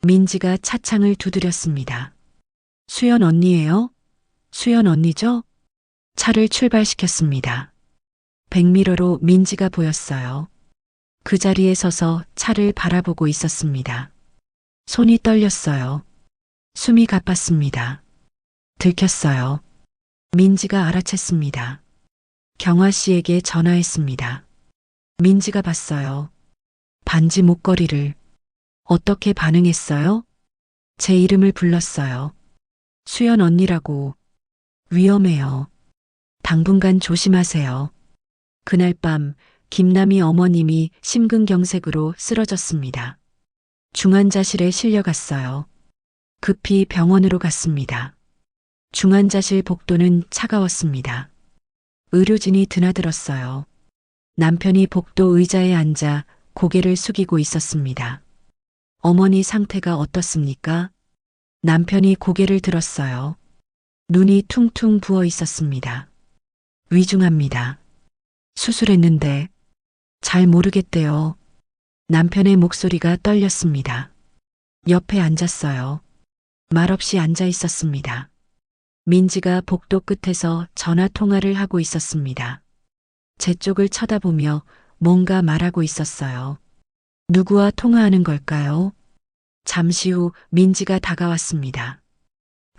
[SPEAKER 2] 민지가 차창을 두드렸습니다. 수연 언니예요? 수연 언니죠? 차를 출발시켰습니다. 백미러로 민지가 보였어요. 그 자리에 서서 차를 바라보고 있었습니다. 손이 떨렸어요. 숨이 가빴습니다. 들켰어요. 민지가 알아챘습니다. 경화 씨에게 전화했습니다. 민지가 봤어요. 반지 목걸이를. 어떻게 반응했어요? 제 이름을 불렀어요. 수연 언니라고. 위험해요. 당분간 조심하세요. 그날 밤 김남희 어머님이 심근경색으로 쓰러졌습니다. 중환자실에 실려갔어요. 급히 병원으로 갔습니다. 중환자실 복도는 차가웠습니다. 의료진이 드나들었어요. 남편이 복도 의자에 앉아 고개를 숙이고 있었습니다. 어머니 상태가 어떻습니까? 남편이 고개를 들었어요. 눈이 퉁퉁 부어 있었습니다. 위중합니다. 수술했는데 잘 모르겠대요. 남편의 목소리가 떨렸습니다. 옆에 앉았어요. 말없이 앉아 있었습니다. 민지가 복도 끝에서 전화 통화를 하고 있었습니다. 제 쪽을 쳐다보며 뭔가 말하고 있었어요. 누구와 통화하는 걸까요? 잠시 후 민지가 다가왔습니다.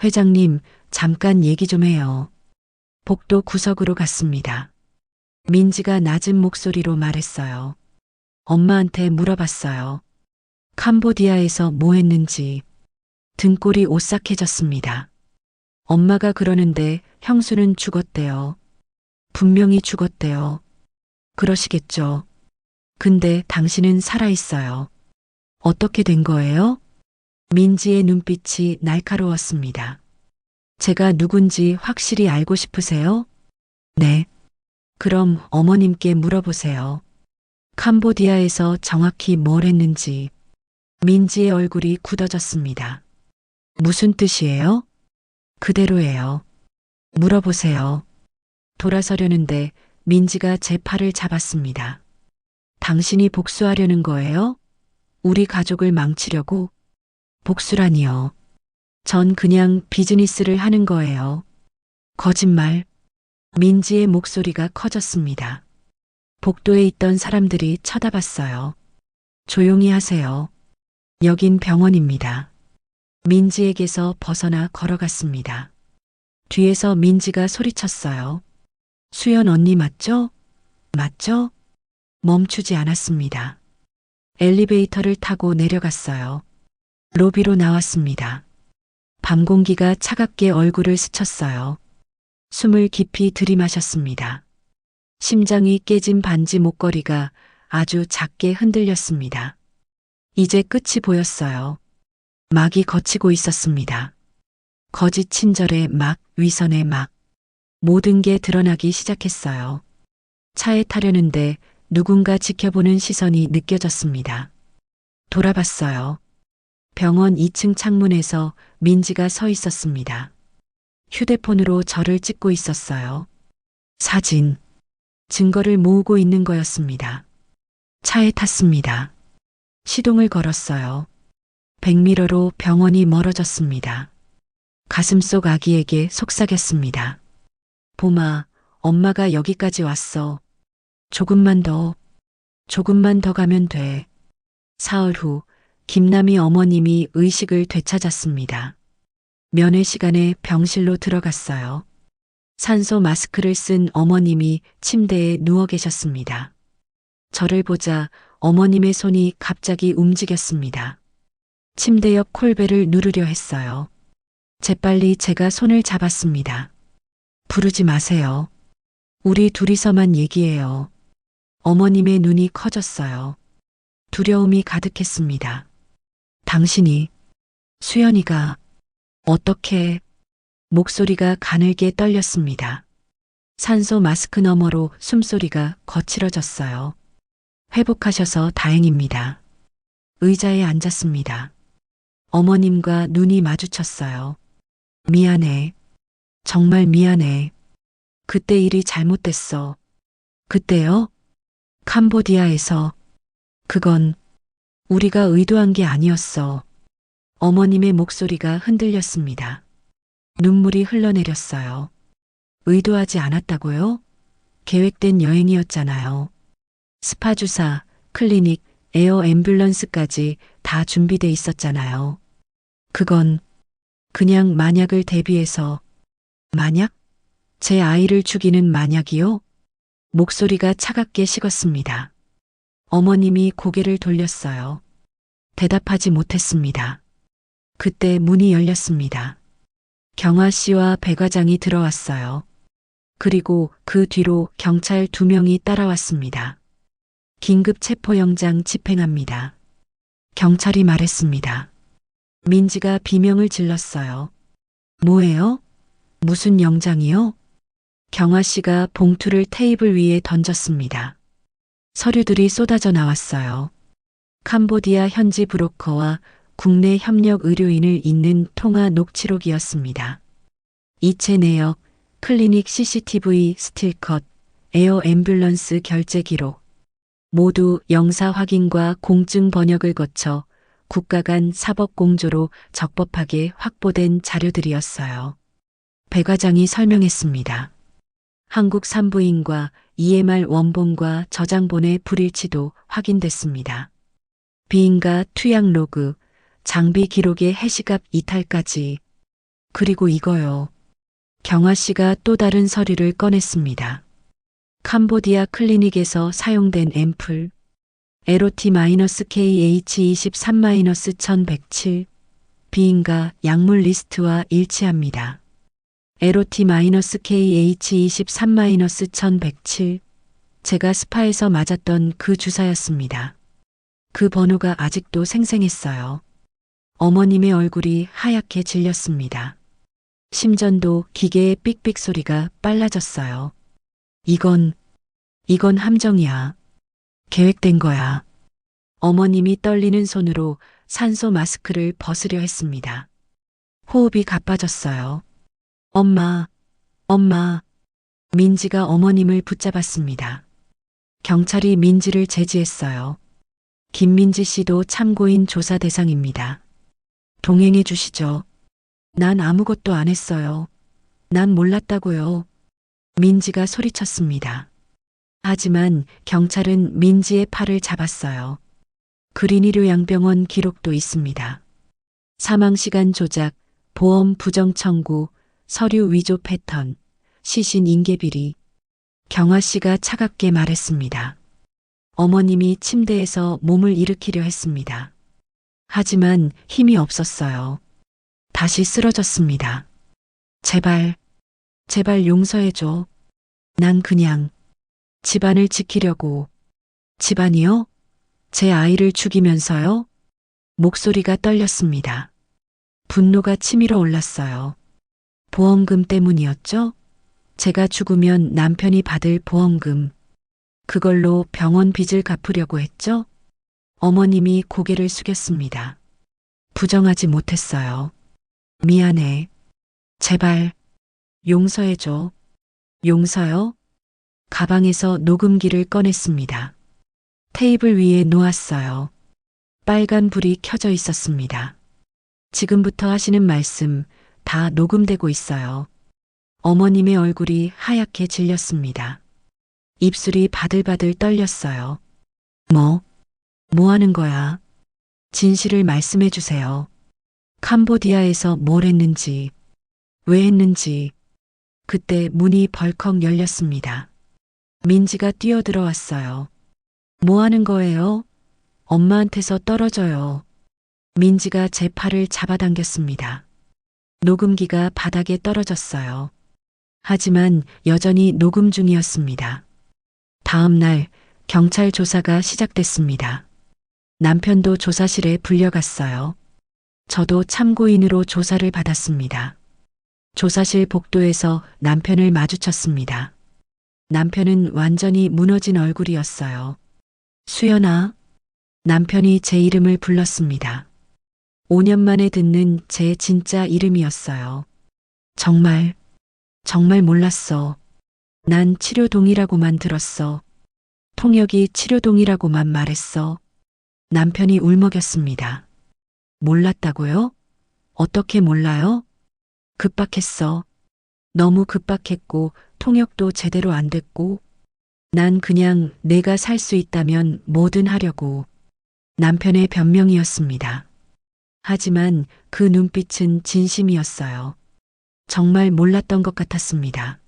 [SPEAKER 2] 회장님, 잠깐 얘기 좀 해요. 복도 구석으로 갔습니다. 민지가 낮은 목소리로 말했어요. 엄마한테 물어봤어요. 캄보디아에서 뭐 했는지. 등골이 오싹해졌습니다. 엄마가 그러는데 형수는 죽었대요. 분명히 죽었대요. 그러시겠죠. 근데 당신은 살아있어요. 어떻게 된 거예요? 민지의 눈빛이 날카로웠습니다. 제가 누군지 확실히 알고 싶으세요? 네. 그럼 어머님께 물어보세요. 캄보디아에서 정확히 뭘 했는지. 민지의 얼굴이 굳어졌습니다. 무슨 뜻이에요? 그대로예요. 물어보세요. 돌아서려는데 민지가 제 팔을 잡았습니다. 당신이 복수하려는 거예요? 우리 가족을 망치려고? 복수라니요. 전 그냥 비즈니스를 하는 거예요. 거짓말. 민지의 목소리가 커졌습니다. 복도에 있던 사람들이 쳐다봤어요. 조용히 하세요. 여긴 병원입니다. 민지에게서 벗어나 걸어갔습니다. 뒤에서 민지가 소리쳤어요. 수연 언니 맞죠? 맞죠? 멈추지 않았습니다. 엘리베이터를 타고 내려갔어요. 로비로 나왔습니다. 밤 공기가 차갑게 얼굴을 스쳤어요. 숨을 깊이 들이마셨습니다. 심장이 깨진 반지 목걸이가 아주 작게 흔들렸습니다. 이제 끝이 보였어요. 막이 걷히고 있었습니다. 거짓 친절의 막, 위선의 막. 모든 게 드러나기 시작했어요. 차에 타려는데 누군가 지켜보는 시선이 느껴졌습니다. 돌아봤어요. 병원 2층 창문에서 민지가 서 있었습니다. 휴대폰으로 저를 찍고 있었어요. 사진. 증거를 모으고 있는 거였습니다. 차에 탔습니다. 시동을 걸었어요. 백미러로 병원이 멀어졌습니다. 가슴속 아기에게 속삭였습니다. 봄아, 엄마가 여기까지 왔어. 조금만 더 가면 돼. 사흘 후 김남희 어머님이 의식을 되찾았습니다. 면회 시간에 병실로 들어갔어요. 산소 마스크를 쓴 어머님이 침대에 누워 계셨습니다. 저를 보자 어머님의 손이 갑자기 움직였습니다. 침대 옆 콜벨을 누르려 했어요. 재빨리 제가 손을 잡았습니다. 부르지 마세요. 우리 둘이서만 얘기해요. 어머님의 눈이 커졌어요. 두려움이 가득했습니다. 당신이, 수연이가 어떻게 목소리가 가늘게 떨렸습니다. 산소 마스크 너머로 숨소리가 거칠어졌어요. 회복하셔서 다행입니다. 의자에 앉았습니다. 어머님과 눈이 마주쳤어요. 미안해. 정말 미안해. 그때 일이 잘못됐어. 그때요? 캄보디아에서. 그건 우리가 의도한 게 아니었어. 어머님의 목소리가 흔들렸습니다. 눈물이 흘러내렸어요. 의도하지 않았다고요? 계획된 여행이었잖아요. 스파 주사, 클리닉, 에어 앰뷸런스까지 다 준비돼 있었잖아요. 그건 그냥 만약을 대비해서. 만약? 제 아이를 죽이는 만약이요? 목소리가 차갑게 식었습니다. 어머님이 고개를 돌렸어요. 대답하지 못했습니다. 그때 문이 열렸습니다. 경아 씨와 배 과장이 들어왔어요. 그리고 그 뒤로 경찰 2명이 따라왔습니다. 긴급 체포영장 집행합니다. 경찰이 말했습니다. 민지가 비명을 질렀어요. 뭐예요? 무슨 영장이요? 경아 씨가 봉투를 테이블 위에 던졌습니다. 서류들이 쏟아져 나왔어요. 캄보디아 현지 브로커와 국내 협력 의료인을 잇는 통화 녹취록이었습니다. 이체 내역, 클리닉 CCTV 스틸컷, 에어 앰뷸런스 결제 기록. 모두 영사 확인과 공증 번역을 거쳐 국가 간 사법 공조로 적법하게 확보된 자료들이었어요. 배 과장이 설명했습니다. 한국 산부인과 EMR 원본과 저장본의 불일치도 확인됐습니다. 비인가 투약 로그, 장비 기록의 해시값 이탈까지. 그리고 이거요. 경아 씨가 또 다른 서류를 꺼냈습니다. 캄보디아 클리닉에서 사용된 앰플, LOT-KH23-1107, 비인가 약물 리스트와 일치합니다. LOT-KH23-1107, 제가 스파에서 맞았던 그 주사였습니다. 그 번호가 아직도 생생했어요. 어머님의 얼굴이 하얗게 질렸습니다. 심전도 기계의 삑삑 소리가 빨라졌어요. 이건 함정이야. 계획된 거야. 어머님이 떨리는 손으로 산소 마스크를 벗으려 했습니다. 호흡이 가빠졌어요. 엄마. 민지가 어머님을 붙잡았습니다. 경찰이 민지를 제지했어요. 김민지 씨도 참고인 조사 대상입니다. 동행해 주시죠. 난 아무것도 안 했어요. 난 몰랐다고요. 민지가 소리쳤습니다. 하지만 경찰은 민지의 팔을 잡았어요. 그린의료양병원 기록도 있습니다. 사망시간 조작, 보험 부정 청구, 서류 위조 패턴, 시신 인계 비리. 경아 씨가 차갑게 말했습니다. 어머님이 침대에서 몸을 일으키려 했습니다. 하지만 힘이 없었어요. 다시 쓰러졌습니다. 제발 용서해줘. 난 그냥 집안을 지키려고. 집안이요? 제 아이를 죽이면서요? 목소리가 떨렸습니다. 분노가 치밀어 올랐어요. 보험금 때문이었죠? 제가 죽으면 남편이 받을 보험금. 그걸로 병원 빚을 갚으려고 했죠? 어머님이 고개를 숙였습니다. 부정하지 못했어요. 미안해. 제발 용서해줘. 용서요? 가방에서 녹음기를 꺼냈습니다. 테이블 위에 놓았어요. 빨간 불이 켜져 있었습니다. 지금부터 하시는 말씀 다 녹음되고 있어요. 어머님의 얼굴이 하얗게 질렸습니다. 입술이 바들바들 떨렸어요. 뭐 하는 거야? 진실을 말씀해 주세요. 캄보디아에서 뭘 했는지, 왜 했는지. 그때 문이 벌컥 열렸습니다. 민지가 뛰어들어왔어요. 뭐 하는 거예요? 엄마한테서 떨어져요. 민지가 제 팔을 잡아당겼습니다. 녹음기가 바닥에 떨어졌어요. 하지만 여전히 녹음 중이었습니다. 다음 날 경찰 조사가 시작됐습니다. 남편도 조사실에 불려갔어요. 저도 참고인으로 조사를 받았습니다. 조사실 복도에서 남편을 마주쳤습니다. 남편은 완전히 무너진 얼굴이었어요. 수연아. 남편이 제 이름을 불렀습니다. 5년 만에 듣는 제 진짜 이름이었어요. 정말 몰랐어. 난 치료동이라고만 들었어. 통역이 치료동이라고만 말했어. 남편이 울먹였습니다. 몰랐다고요? 어떻게 몰라요? 급박했어. 너무 급박했고 통역도 제대로 안 됐고 난 그냥 내가 살 수 있다면 뭐든 하려고. 남편의 변명이었습니다. 하지만 그 눈빛은 진심이었어요. 정말 몰랐던 것 같았습니다.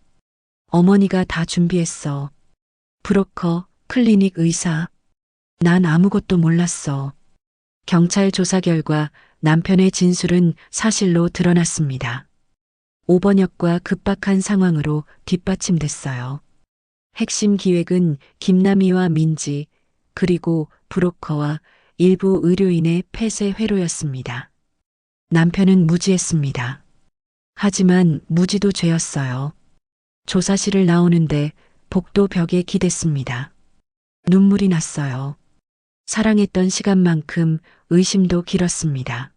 [SPEAKER 2] 어머니가 다 준비했어. 브로커, 클리닉 의사. 난 아무것도 몰랐어. 경찰 조사 결과 남편의 진술은 사실로 드러났습니다. 오번역과 급박한 상황으로 뒷받침됐어요. 핵심 기획은 김남희와 민지, 그리고 브로커와 일부 의료인의 폐쇄 회로였습니다. 남편은 무지했습니다. 하지만 무지도 죄였어요. 조사실을 나오는데 복도 벽에 기댔습니다. 눈물이 났어요. 사랑했던 시간만큼 의심도 길었습니다.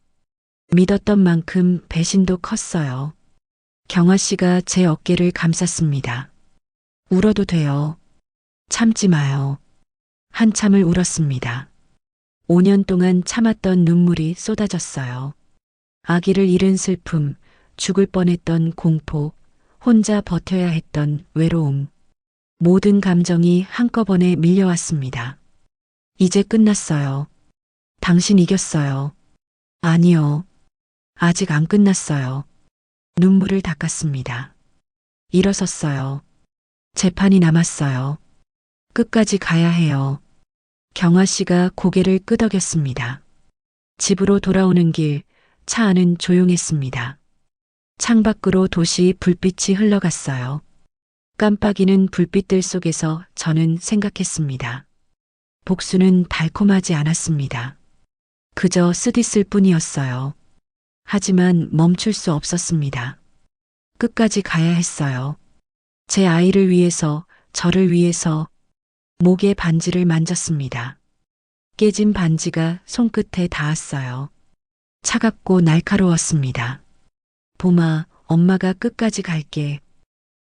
[SPEAKER 2] 믿었던 만큼 배신도 컸어요. 경아 씨가 제 어깨를 감쌌습니다. 울어도 돼요. 참지 마요. 한참을 울었습니다. 5년 동안 참았던 눈물이 쏟아졌어요. 아기를 잃은 슬픔, 죽을 뻔했던 공포, 혼자 버텨야 했던 외로움. 모든 감정이 한꺼번에 밀려왔습니다. 이제 끝났어요. 당신 이겼어요. 아니요. 아직 안 끝났어요. 눈물을 닦았습니다. 일어섰어요. 재판이 남았어요. 끝까지 가야 해요. 경아 씨가 고개를 끄덕였습니다. 집으로 돌아오는 길, 차 안은 조용했습니다. 창밖으로 도시 불빛이 흘러갔어요. 깜빡이는 불빛들 속에서 저는 생각했습니다. 복수는 달콤하지 않았습니다. 그저 쓰디쓸 뿐이었어요. 하지만 멈출 수 없었습니다. 끝까지 가야 했어요. 제 아이를 위해서, 저를 위해서 목에 반지를 만졌습니다. 깨진 반지가 손끝에 닿았어요. 차갑고 날카로웠습니다. 봄아, 엄마가 끝까지 갈게.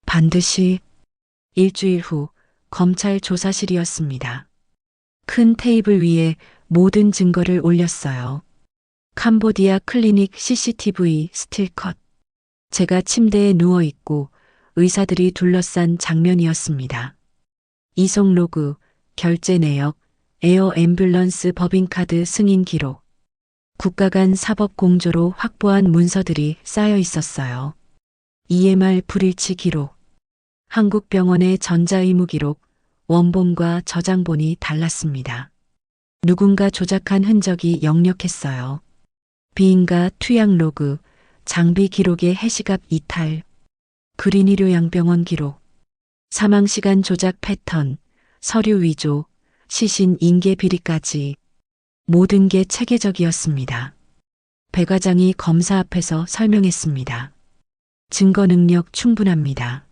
[SPEAKER 2] 반드시. 일주일 후 검찰 조사실이었습니다. 큰 테이블 위에 모든 증거를 올렸어요. 캄보디아 클리닉 CCTV 스틸컷. 제가 침대에 누워 있고 의사들이 둘러싼 장면이었습니다. 이송 로그, 결제 내역, 에어 앰뷸런스 법인카드 승인 기록. 국가 간 사법 공조로 확보한 문서들이 쌓여 있었어요. EMR 불일치 기록. 한국병원의 전자의무 기록, 원본과 저장본이 달랐습니다. 누군가 조작한 흔적이 역력했어요. 비인가 투약 로그, 장비 기록의 해시갑 이탈, 그린의료 양병원 기록, 사망시간 조작 패턴, 서류 위조, 시신 인계 비리까지 모든 게 체계적이었습니다. 배 과장이 검사 앞에서 설명했습니다. 증거 능력 충분합니다.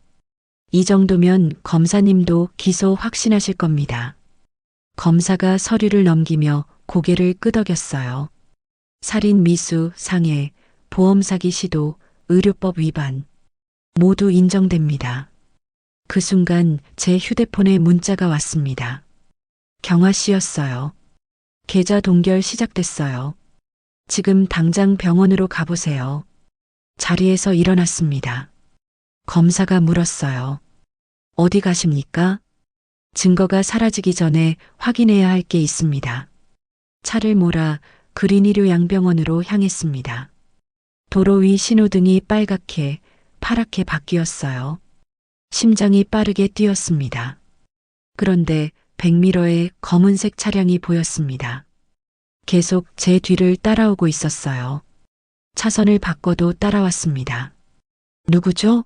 [SPEAKER 2] 이 정도면 검사님도 기소 확신하실 겁니다. 검사가 서류를 넘기며 고개를 끄덕였어요. 살인 미수, 상해, 보험 사기 시도, 의료법 위반 모두 인정됩니다. 그 순간 제 휴대폰에 문자가 왔습니다. 경아 씨였어요. 계좌 동결 시작됐어요. 지금 당장 병원으로 가보세요. 자리에서 일어났습니다. 검사가 물었어요. 어디 가십니까? 증거가 사라지기 전에 확인해야 할 게 있습니다. 차를 몰아 그린의료 양병원으로 향했습니다. 도로 위 신호등이 빨갛게, 파랗게 바뀌었어요. 심장이 빠르게 뛰었습니다. 그런데 백미러에 검은색 차량이 보였습니다. 계속 제 뒤를 따라오고 있었어요. 차선을 바꿔도 따라왔습니다. 누구죠?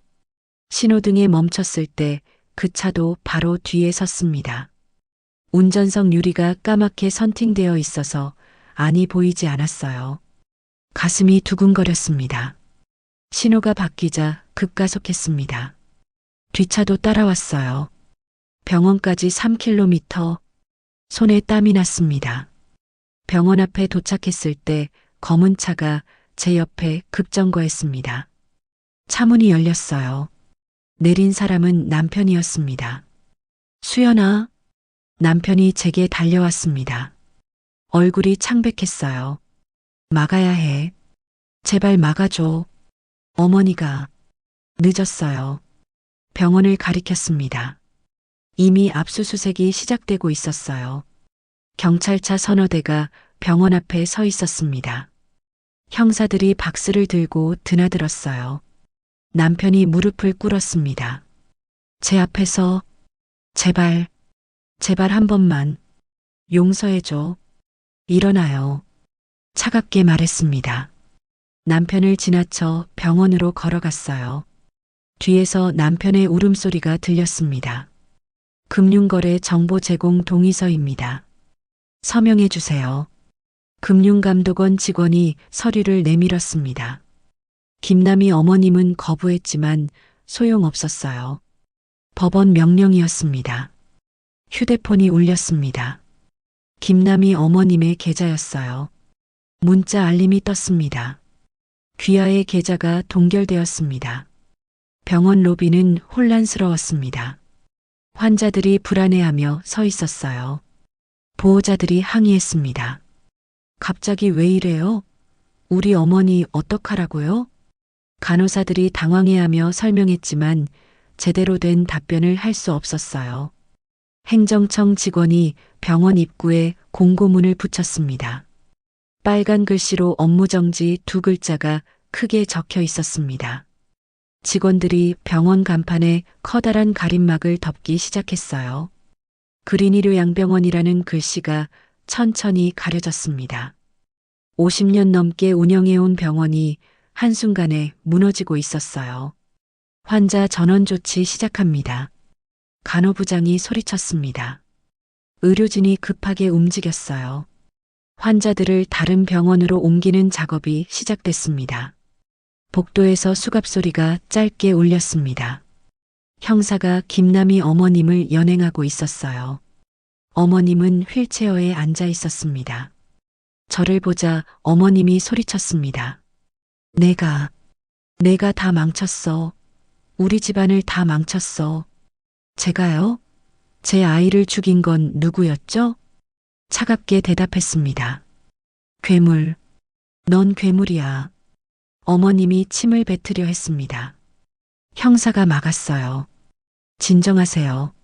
[SPEAKER 2] 신호등에 멈췄을 때 그 차도 바로 뒤에 섰습니다. 운전석 유리가 까맣게 선팅되어 있어서 안이 보이지 않았어요. 가슴이 두근거렸습니다. 신호가 바뀌자 급가속했습니다. 뒷차도 따라왔어요. 병원까지 3km. 손에 땀이 났습니다. 병원 앞에 도착했을 때 검은 차가 제 옆에 급정거했습니다. 차문이 열렸어요. 내린 사람은 남편이었습니다. 수연아. 남편이 제게 달려왔습니다. 얼굴이 창백했어요. 막아야 해. 제발 막아줘. 어머니가. 늦었어요. 병원을 가리켰습니다. 이미 압수수색이 시작되고 있었어요. 경찰차 서너 대가 병원 앞에 서 있었습니다. 형사들이 박스를 들고 드나들었어요. 남편이 무릎을 꿇었습니다. 제 앞에서 제발, 제발 한 번만 용서해줘. 일어나요. 차갑게 말했습니다. 남편을 지나쳐 병원으로 걸어갔어요. 뒤에서 남편의 울음소리가 들렸습니다. 금융거래 정보 제공 동의서입니다. 서명해 주세요. 금융감독원 직원이 서류를 내밀었습니다. 김남희 어머님은 거부했지만 소용없었어요. 법원 명령이었습니다. 휴대폰이 울렸습니다. 김남희 어머님의 계좌였어요. 문자 알림이 떴습니다. 귀하의 계좌가 동결되었습니다. 병원 로비는 혼란스러웠습니다. 환자들이 불안해하며 서 있었어요. 보호자들이 항의했습니다. 갑자기 왜 이래요? 우리 어머니 어떡하라고요? 간호사들이 당황해하며 설명했지만 제대로 된 답변을 할 수 없었어요. 행정청 직원이 병원 입구에 공고문을 붙였습니다. 빨간 글씨로 업무정지 두 글자가 크게 적혀 있었습니다. 직원들이 병원 간판에 커다란 가림막을 덮기 시작했어요. 그린이료 양병원이라는 글씨가 천천히 가려졌습니다. 50년 넘게 운영해온 병원이 한순간에 무너지고 있었어요. 환자 전원 조치 시작합니다. 간호부장이 소리쳤습니다. 의료진이 급하게 움직였어요. 환자들을 다른 병원으로 옮기는 작업이 시작됐습니다. 복도에서 수갑 소리가 짧게 울렸습니다. 형사가 김남희 어머님을 연행하고 있었어요. 어머님은 휠체어에 앉아 있었습니다. 저를 보자 어머님이 소리쳤습니다. 내가 다 망쳤어. 우리 집안을 다 망쳤어. 제가요? 제 아이를 죽인 건 누구였죠? 차갑게 대답했습니다. 괴물. 넌 괴물이야. 어머님이 침을 뱉으려 했습니다. 형사가 막았어요. 진정하세요.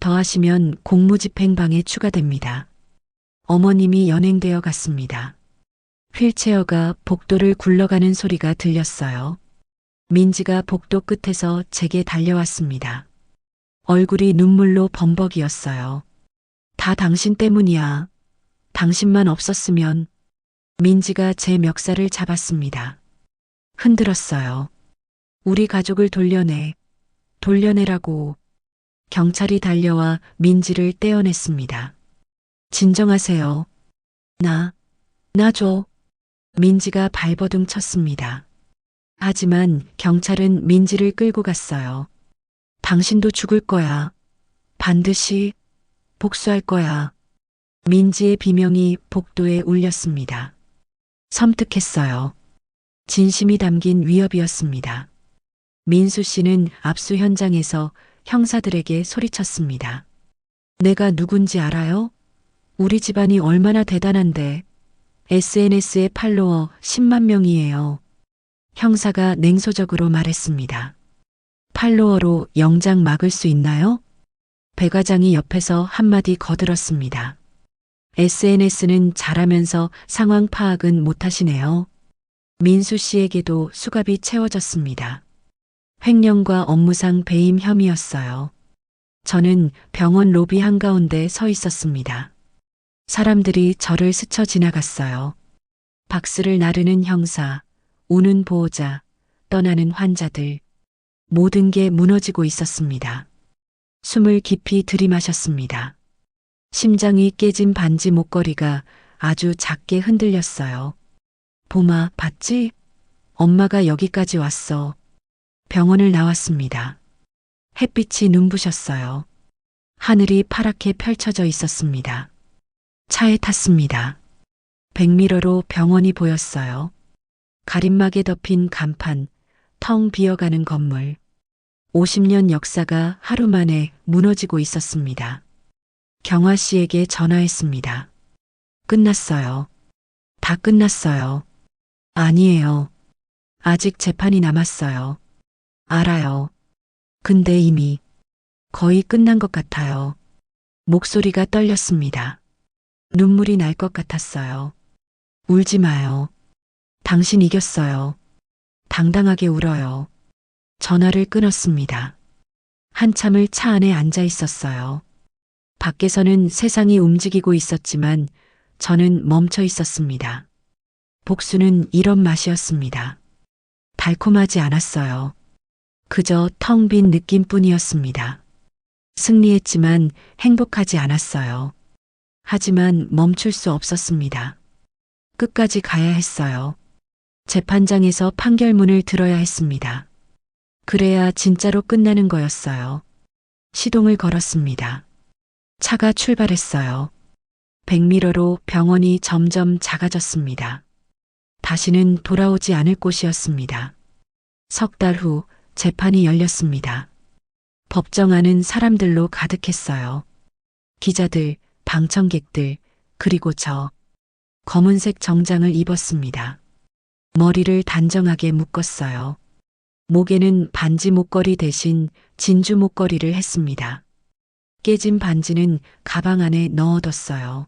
[SPEAKER 2] 더 하시면 공무집행방해 추가됩니다. 어머님이 연행되어 갔습니다. 휠체어가 복도를 굴러가는 소리가 들렸어요. 민지가 복도 끝에서 제게 달려왔습니다. 얼굴이 눈물로 범벅이었어요. 다 당신 때문이야. 당신만 없었으면. 민지가 제 멱살을 잡았습니다. 흔들었어요. 우리 가족을 돌려내. 돌려내라고. 경찰이 달려와 민지를 떼어냈습니다. 진정하세요. 나 줘. 민지가 발버둥 쳤습니다. 하지만 경찰은 민지를 끌고 갔어요. 당신도 죽을 거야. 반드시 복수할 거야. 민지의 비명이 복도에 울렸습니다. 섬뜩했어요. 진심이 담긴 위협이었습니다. 민수 씨는 압수 현장에서 형사들에게 소리쳤습니다. 내가 누군지 알아요? 우리 집안이 얼마나 대단한데. SNS에 팔로워 10만 명이에요. 형사가 냉소적으로 말했습니다. 팔로워로 영장 막을 수 있나요? 배 과장이 옆에서 한마디 거들었습니다. SNS는 잘하면서 상황 파악은 못하시네요. 민수 씨에게도 수갑이 채워졌습니다. 횡령과 업무상 배임 혐의였어요. 저는 병원 로비 한가운데 서 있었습니다. 사람들이 저를 스쳐 지나갔어요. 박스를 나르는 형사, 우는 보호자, 떠나는 환자들. 모든 게 무너지고 있었습니다. 숨을 깊이 들이마셨습니다. 심장이 깨진 반지 목걸이가 아주 작게 흔들렸어요. 봄아, 봤지? 엄마가 여기까지 왔어. 병원을 나왔습니다. 햇빛이 눈부셨어요. 하늘이 파랗게 펼쳐져 있었습니다. 차에 탔습니다. 백미러로 병원이 보였어요. 가림막에 덮인 간판, 텅 비어가는 건물. 50년 역사가 하루 만에 무너지고 있었습니다. 경화 씨에게 전화했습니다. 끝났어요. 다 끝났어요. 아니에요. 아직 재판이 남았어요. 알아요. 근데 이미 거의 끝난 것 같아요. 목소리가 떨렸습니다. 눈물이 날 것 같았어요. 울지 마요. 당신 이겼어요. 당당하게 울어요. 전화를 끊었습니다. 한참을 차 안에 앉아 있었어요. 밖에서는 세상이 움직이고 있었지만 저는 멈춰 있었습니다. 복수는 이런 맛이었습니다. 달콤하지 않았어요. 그저 텅 빈 느낌뿐이었습니다. 승리했지만 행복하지 않았어요. 하지만 멈출 수 없었습니다. 끝까지 가야 했어요. 재판장에서 판결문을 들어야 했습니다. 그래야 진짜로 끝나는 거였어요. 시동을 걸었습니다. 차가 출발했어요. 백미러로 병원이 점점 작아졌습니다. 다시는 돌아오지 않을 곳이었습니다. 석 달 후 재판이 열렸습니다. 법정 안은 사람들로 가득했어요. 기자들, 방청객들, 그리고 저. 검은색 정장을 입었습니다. 머리를 단정하게 묶었어요. 목에는 반지 목걸이 대신 진주 목걸이를 했습니다. 깨진 반지는 가방 안에 넣어뒀어요.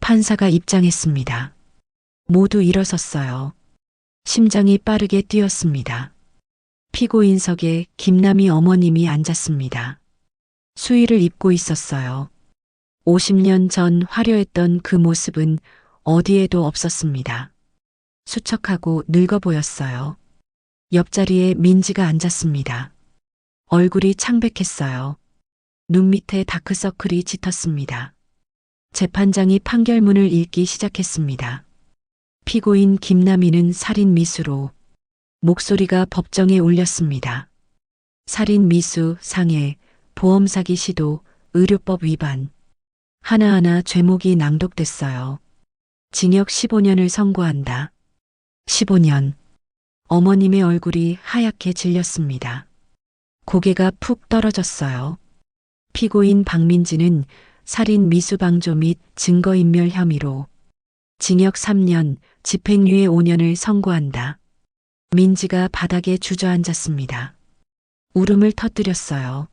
[SPEAKER 2] 판사가 입장했습니다. 모두 일어섰어요. 심장이 빠르게 뛰었습니다. 피고인석에 김남희 어머님이 앉았습니다. 수의를 입고 있었어요. 50년 전 화려했던 그 모습은 어디에도 없었습니다. 수척하고 늙어 보였어요. 옆자리에 민지가 앉았습니다. 얼굴이 창백했어요. 눈 밑에 다크서클이 짙었습니다. 재판장이 판결문을 읽기 시작했습니다. 피고인 김남희는 살인 미수로. 목소리가 법정에 울렸습니다. 살인 미수, 상해, 보험 사기 시도, 의료법 위반. 하나하나 죄목이 낭독됐어요. 징역 15년을 선고한다. 15년. 어머님의 얼굴이 하얗게 질렸습니다. 고개가 푹 떨어졌어요. 피고인 박민지는 살인 미수방조 및 증거인멸 혐의로 징역 3년, 집행유예 5년을 선고한다. 민지가 바닥에 주저앉았습니다. 울음을 터뜨렸어요.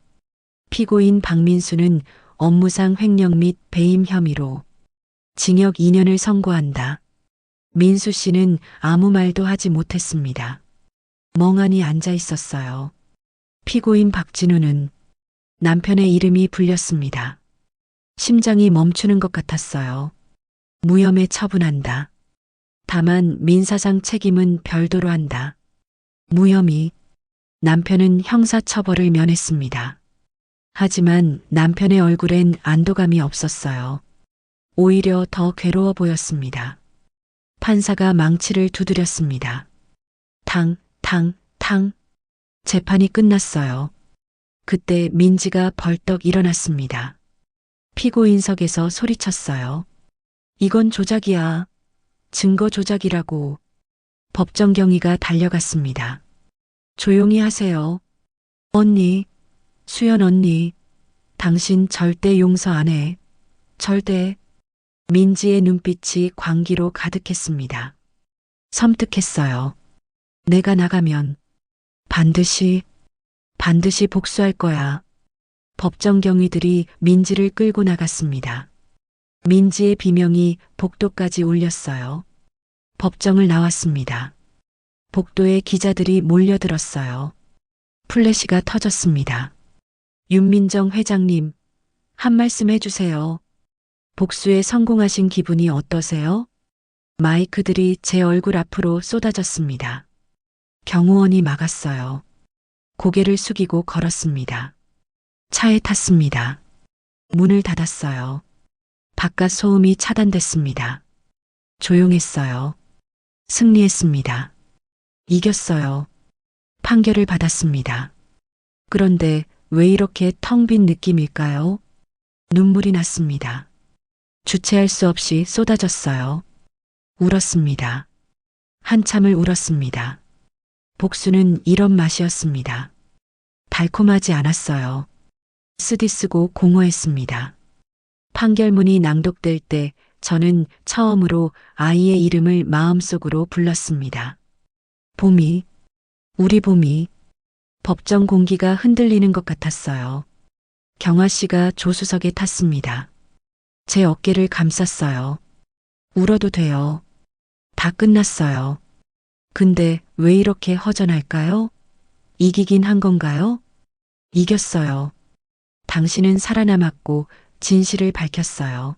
[SPEAKER 2] 피고인 박민수는 업무상 횡령 및 배임 혐의로 징역 2년을 선고한다. 민수 씨는 아무 말도 하지 못했습니다. 멍하니 앉아 있었어요. 피고인 박진우는 남편의 이름이 불렸습니다. 심장이 멈추는 것 같았어요. 무혐의 처분한다. 다만 민사상 책임은 별도로 한다. 무혐의. 남편은 형사처벌을 면했습니다. 하지만 남편의 얼굴엔 안도감이 없었어요. 오히려 더 괴로워 보였습니다. 판사가 망치를 두드렸습니다. 탕, 탕, 탕. 재판이 끝났어요. 그때 민지가 벌떡 일어났습니다. 피고인석에서 소리쳤어요. 이건 조작이야. 증거 조작이라고. 법정 경위가 달려갔습니다. 조용히 하세요. 언니, 수연 언니, 당신 절대 용서 안 해. 절대. 민지의 눈빛이 광기로 가득했습니다. 섬뜩했어요. 내가 나가면 반드시 복수할 거야. 법정 경위들이 민지를 끌고 나갔습니다. 민지의 비명이 복도까지 울렸어요. 법정을 나왔습니다. 복도에 기자들이 몰려들었어요. 플래시가 터졌습니다. 윤민정 회장님, 한 말씀 해주세요. 복수에 성공하신 기분이 어떠세요? 마이크들이 제 얼굴 앞으로 쏟아졌습니다. 경호원이 막았어요. 고개를 숙이고 걸었습니다. 차에 탔습니다. 문을 닫았어요. 바깥 소음이 차단됐습니다. 조용했어요. 승리했습니다. 이겼어요. 판결을 받았습니다. 그런데 왜 이렇게 텅 빈 느낌일까요? 눈물이 났습니다. 주체할 수 없이 쏟아졌어요. 울었습니다. 한참을 울었습니다. 복수는 이런 맛이었습니다. 달콤하지 않았어요. 쓰디쓰고 공허했습니다. 판결문이 낭독될 때 저는 처음으로 아이의 이름을 마음속으로 불렀습니다. 봄이, 우리 봄이. 법정 공기가 흔들리는 것 같았어요. 경아 씨가 조수석에 탔습니다. 제 어깨를 감쌌어요. 울어도 돼요. 다 끝났어요. 근데 왜 이렇게 허전할까요? 이기긴 한 건가요? 이겼어요. 당신은 살아남았고 진실을 밝혔어요.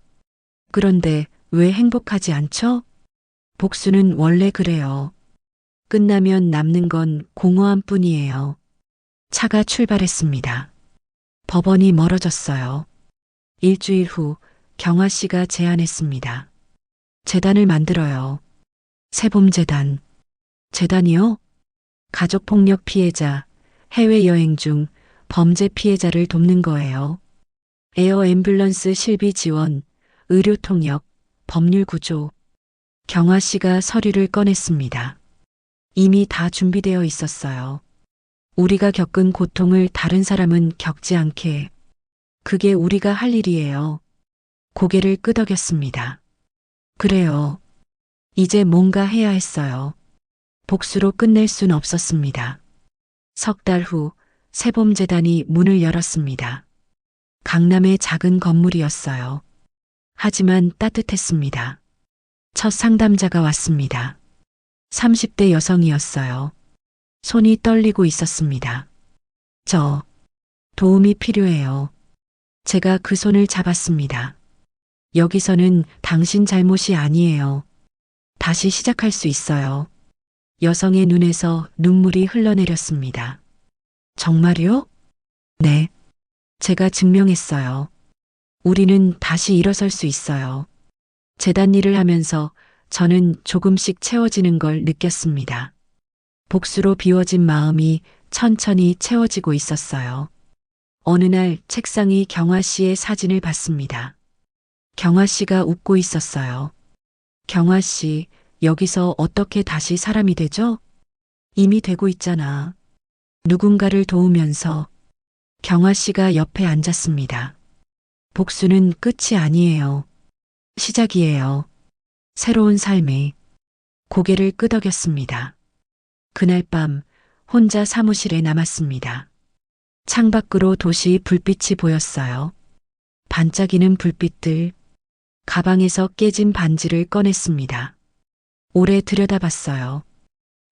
[SPEAKER 2] 그런데 왜 행복하지 않죠? 복수는 원래 그래요. 끝나면 남는 건 공허함 뿐이에요. 차가 출발했습니다. 법원이 멀어졌어요. 일주일 후 경아 씨가 제안했습니다. 재단을 만들어요. 새봄재단. 재단이요? 가족폭력 피해자, 해외여행 중 범죄 피해자를 돕는 거예요. 에어 앰뷸런스 실비 지원, 의료 통역, 법률 구조. 경아 씨가 서류를 꺼냈습니다. 이미 다 준비되어 있었어요. 우리가 겪은 고통을 다른 사람은 겪지 않게. 그게 우리가 할 일이에요. 고개를 끄덕였습니다. 그래요. 이제 뭔가 해야 했어요. 복수로 끝낼 순 없었습니다. 석 달 후 새봄재단이 문을 열었습니다. 강남의 작은 건물이었어요. 하지만 따뜻했습니다. 첫 상담자가 왔습니다. 30대 여성이었어요. 손이 떨리고 있었습니다. 저, 도움이 필요해요. 제가 그 손을 잡았습니다. 여기서는 당신 잘못이 아니에요. 다시 시작할 수 있어요. 여성의 눈에서 눈물이 흘러내렸습니다. 정말요? 네. 제가 증명했어요. 우리는 다시 일어설 수 있어요. 재단 일을 하면서 저는 조금씩 채워지는 걸 느꼈습니다. 복수로 비워진 마음이 천천히 채워지고 있었어요. 어느 날 책상이 경아 씨의 사진을 봤습니다. 경아 씨가 웃고 있었어요. 경아 씨, 여기서 어떻게 다시 사람이 되죠? 이미 되고 있잖아. 누군가를 도우면서. 경아 씨가 옆에 앉았습니다. 복수는 끝이 아니에요. 시작이에요. 새로운 삶이. 고개를 끄덕였습니다. 그날 밤 혼자 사무실에 남았습니다. 창밖으로 도시 불빛이 보였어요. 반짝이는 불빛들. 가방에서 깨진 반지를 꺼냈습니다. 오래 들여다봤어요.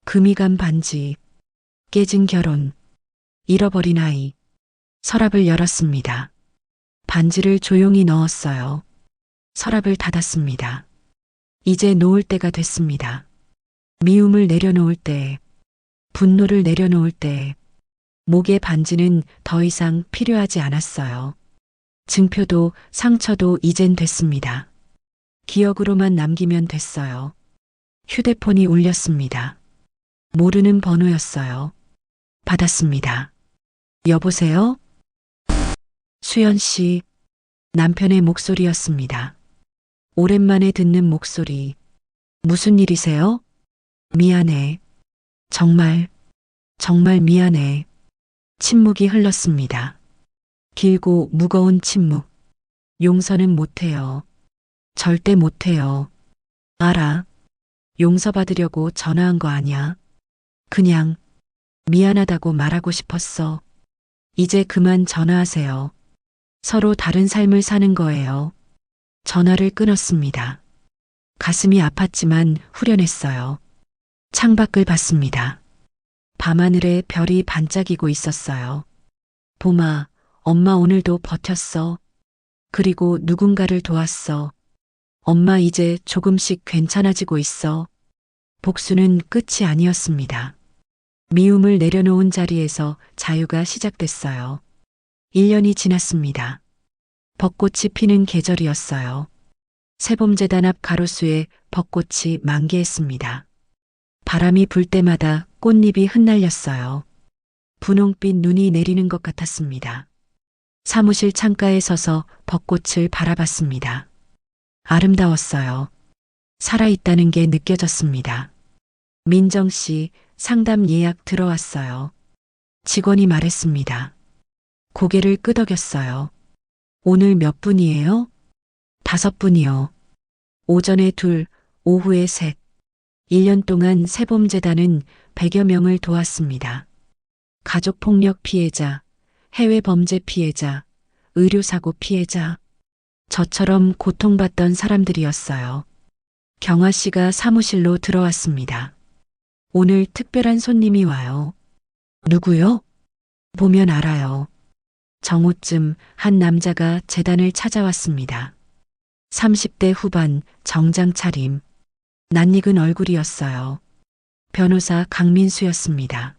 [SPEAKER 2] 금이 간 반지, 깨진 결혼, 잃어버린 아이. 서랍을 열었습니다. 반지를 조용히 넣었어요. 서랍을 닫았습니다. 이제 놓을 때가 됐습니다. 미움을 내려놓을 때, 분노를 내려놓을 때, 목의 반지는 더 이상 필요하지 않았어요. 증표도 상처도 이젠 됐습니다. 기억으로만 남기면 됐어요. 휴대폰이 울렸습니다. 모르는 번호였어요. 받았습니다. 여보세요? 수연 씨, 남편의 목소리였습니다. 오랜만에 듣는 목소리. 무슨 일이세요? 미안해. 정말, 정말 미안해. 침묵이 흘렀습니다. 길고 무거운 침묵. 용서는 못해요. 절대 못해요. 알아. 용서받으려고 전화한 거 아니야. 그냥 미안하다고 말하고 싶었어. 이제 그만 전화하세요. 서로 다른 삶을 사는 거예요. 전화를 끊었습니다. 가슴이 아팠지만 후련했어요. 창밖을 봤습니다. 밤하늘에 별이 반짝이고 있었어요. 봄아, 엄마 오늘도 버텼어. 그리고 누군가를 도왔어. 엄마 이제 조금씩 괜찮아지고 있어. 복수는 끝이 아니었습니다. 미움을 내려놓은 자리에서 자유가 시작됐어요. 1년이 지났습니다. 벚꽃이 피는 계절이었어요. 새봄재단 앞 가로수에 벚꽃이 만개했습니다. 바람이 불 때마다 꽃잎이 흩날렸어요. 분홍빛 눈이 내리는 것 같았습니다. 사무실 창가에 서서 벚꽃을 바라봤습니다. 아름다웠어요. 살아있다는 게 느껴졌습니다. 민정 씨, 상담 예약 들어왔어요. 직원이 말했습니다. 고개를 끄덕였어요. 오늘 몇 분이에요? 5분이요. 오전에 2, 오후에 3. 1년 동안 세봄재단은 100여 명을 도왔습니다. 가족폭력 피해자, 해외 범죄 피해자, 의료사고 피해자, 저처럼 고통받던 사람들이었어요. 경아 씨가 사무실로 들어왔습니다. 오늘 특별한 손님이 와요. 누구요? 보면 알아요. 정오쯤 한 남자가 재단을 찾아왔습니다. 30대 후반 정장 차림. 낯익은 얼굴이었어요. 변호사 강민수였습니다.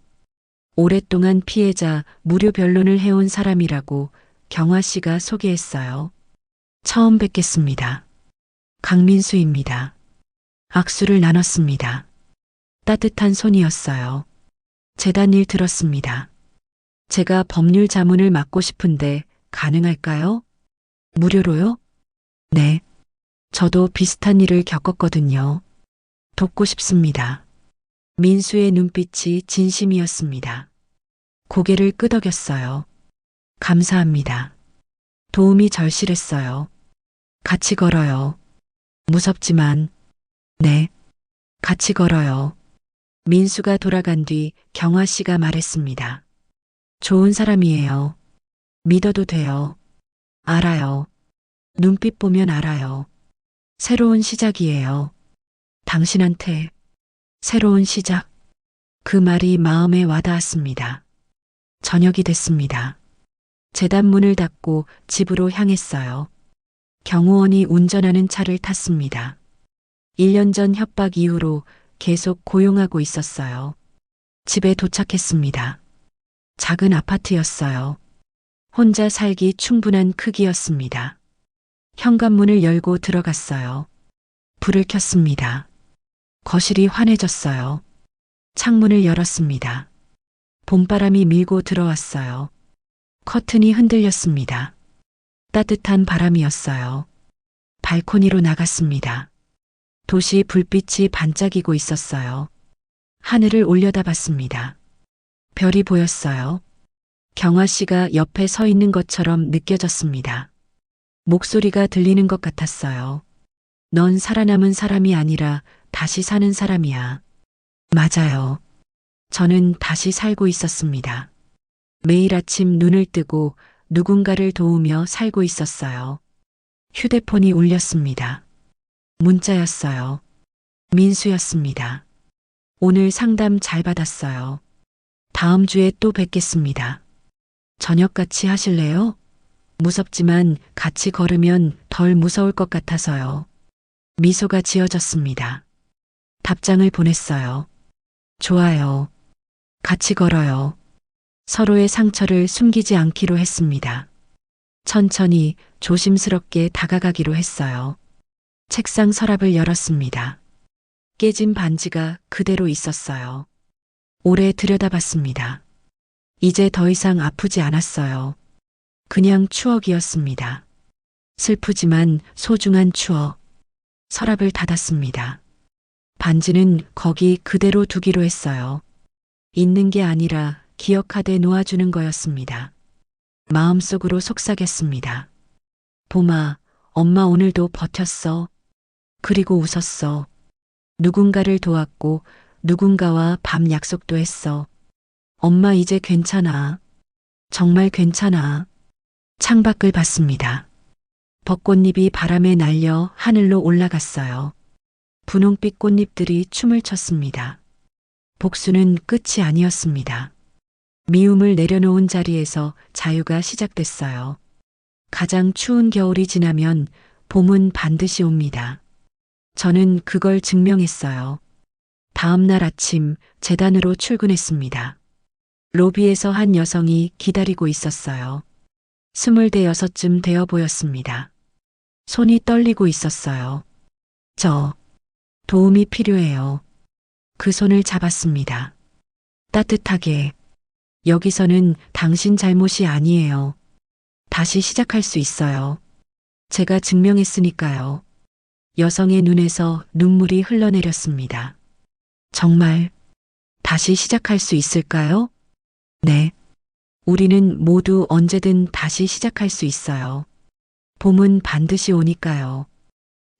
[SPEAKER 2] 오랫동안 피해자 무료 변론을 해온 사람이라고 경아 씨가 소개했어요. 처음 뵙겠습니다. 강민수입니다. 악수를 나눴습니다. 따뜻한 손이었어요. 재단 일 들었습니다. 제가 법률 자문을 맡고 싶은데 가능할까요? 무료로요? 네. 저도 비슷한 일을 겪었거든요. 돕고 싶습니다. 민수의 눈빛이 진심이었습니다. 고개를 끄덕였어요. 감사합니다. 도움이 절실했어요. 같이 걸어요. 무섭지만, 네, 같이 걸어요. 민수가 돌아간 뒤 경아 씨가 말했습니다. 좋은 사람이에요. 믿어도 돼요. 알아요. 눈빛 보면 알아요. 새로운 시작이에요. 당신한테 새로운 시작. 그 말이 마음에 와닿았습니다. 저녁이 됐습니다. 재단 문을 닫고 집으로 향했어요. 경호원이 운전하는 차를 탔습니다. 1년 전 협박 이후로 계속 고용하고 있었어요. 집에 도착했습니다. 작은 아파트였어요. 혼자 살기 충분한 크기였습니다. 현관문을 열고 들어갔어요. 불을 켰습니다. 거실이 환해졌어요. 창문을 열었습니다. 봄바람이 밀고 들어왔어요. 커튼이 흔들렸습니다. 따뜻한 바람이었어요. 발코니로 나갔습니다. 도시 불빛이 반짝이고 있었어요. 하늘을 올려다봤습니다. 별이 보였어요. 경아 씨가 옆에 서 있는 것처럼 느껴졌습니다. 목소리가 들리는 것 같았어요. 넌 살아남은 사람이 아니라 다시 사는 사람이야. 맞아요. 저는 다시 살고 있었습니다. 매일 아침 눈을 뜨고 누군가를 도우며 살고 있었어요. 휴대폰이 울렸습니다. 문자였어요. 민수였습니다. 오늘 상담 잘 받았어요. 다음 주에 또 뵙겠습니다. 저녁 같이 하실래요? 무섭지만 같이 걸으면 덜 무서울 것 같아서요. 미소가 지어졌습니다. 답장을 보냈어요. 좋아요. 같이 걸어요. 서로의 상처를 숨기지 않기로 했습니다. 천천히 조심스럽게 다가가기로 했어요. 책상 서랍을 열었습니다. 깨진 반지가 그대로 있었어요. 오래 들여다봤습니다. 이제 더 이상 아프지 않았어요. 그냥 추억이었습니다. 슬프지만 소중한 추억. 서랍을 닫았습니다. 반지는 거기 그대로 두기로 했어요. 잊는 게 아니라 기억하되 놓아주는 거였습니다. 마음속으로 속삭였습니다. 봄아, 엄마 오늘도 버텼어. 그리고 웃었어. 누군가를 도왔고 누군가와 밤 약속도 했어. 엄마 이제 괜찮아. 정말 괜찮아. 창밖을 봤습니다. 벚꽃잎이 바람에 날려 하늘로 올라갔어요. 분홍빛 꽃잎들이 춤을 췄습니다. 복수는 끝이 아니었습니다. 미움을 내려놓은 자리에서 자유가 시작됐어요. 가장 추운 겨울이 지나면 봄은 반드시 옵니다. 저는 그걸 증명했어요. 다음 날 아침 재단으로 출근했습니다. 로비에서 한 여성이 기다리고 있었어요. 26쯤 되어 보였습니다. 손이 떨리고 있었어요. 저, 도움이 필요해요. 그 손을 잡았습니다. 따뜻하게. 여기서는 당신 잘못이 아니에요. 다시 시작할 수 있어요. 제가 증명했으니까요. 여성의 눈에서 눈물이 흘러내렸습니다. 정말 다시 시작할 수 있을까요? 네. 우리는 모두 언제든 다시 시작할 수 있어요. 봄은 반드시 오니까요.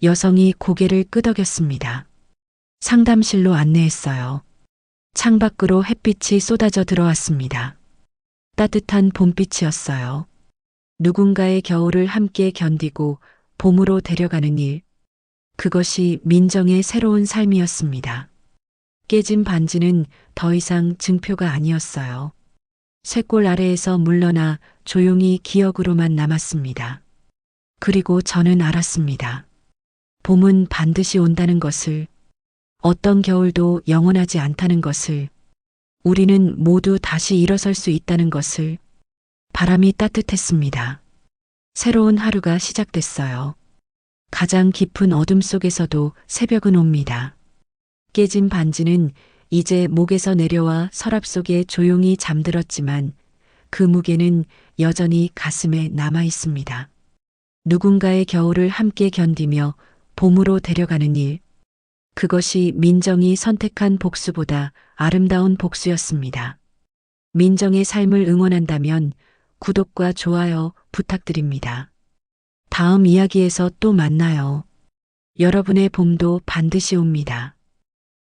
[SPEAKER 2] 여성이 고개를 끄덕였습니다. 상담실로 안내했어요. 창밖으로 햇빛이 쏟아져 들어왔습니다. 따뜻한 봄빛이었어요. 누군가의 겨울을 함께 견디고 봄으로 데려가는 일. 그것이 민정의 새로운 삶이었습니다. 깨진 반지는 더 이상 증표가 아니었어요. 쇳골 아래에서 물러나 조용히 기억으로만 남았습니다. 그리고 저는 알았습니다. 봄은 반드시 온다는 것을, 어떤 겨울도 영원하지 않다는 것을, 우리는 모두 다시 일어설 수 있다는 것을. 바람이 따뜻했습니다. 새로운 하루가 시작됐어요. 가장 깊은 어둠 속에서도 새벽은 옵니다. 깨진 반지는 이제 목에서 내려와 서랍 속에 조용히 잠들었지만 그 무게는 여전히 가슴에 남아 있습니다. 누군가의 겨울을 함께 견디며 봄으로 데려가는 일. 그것이 민정이 선택한 복수보다 아름다운 복수였습니다. 민정의 삶을 응원한다면 구독과 좋아요 부탁드립니다. 다음 이야기에서 또 만나요. 여러분의 봄도 반드시 옵니다.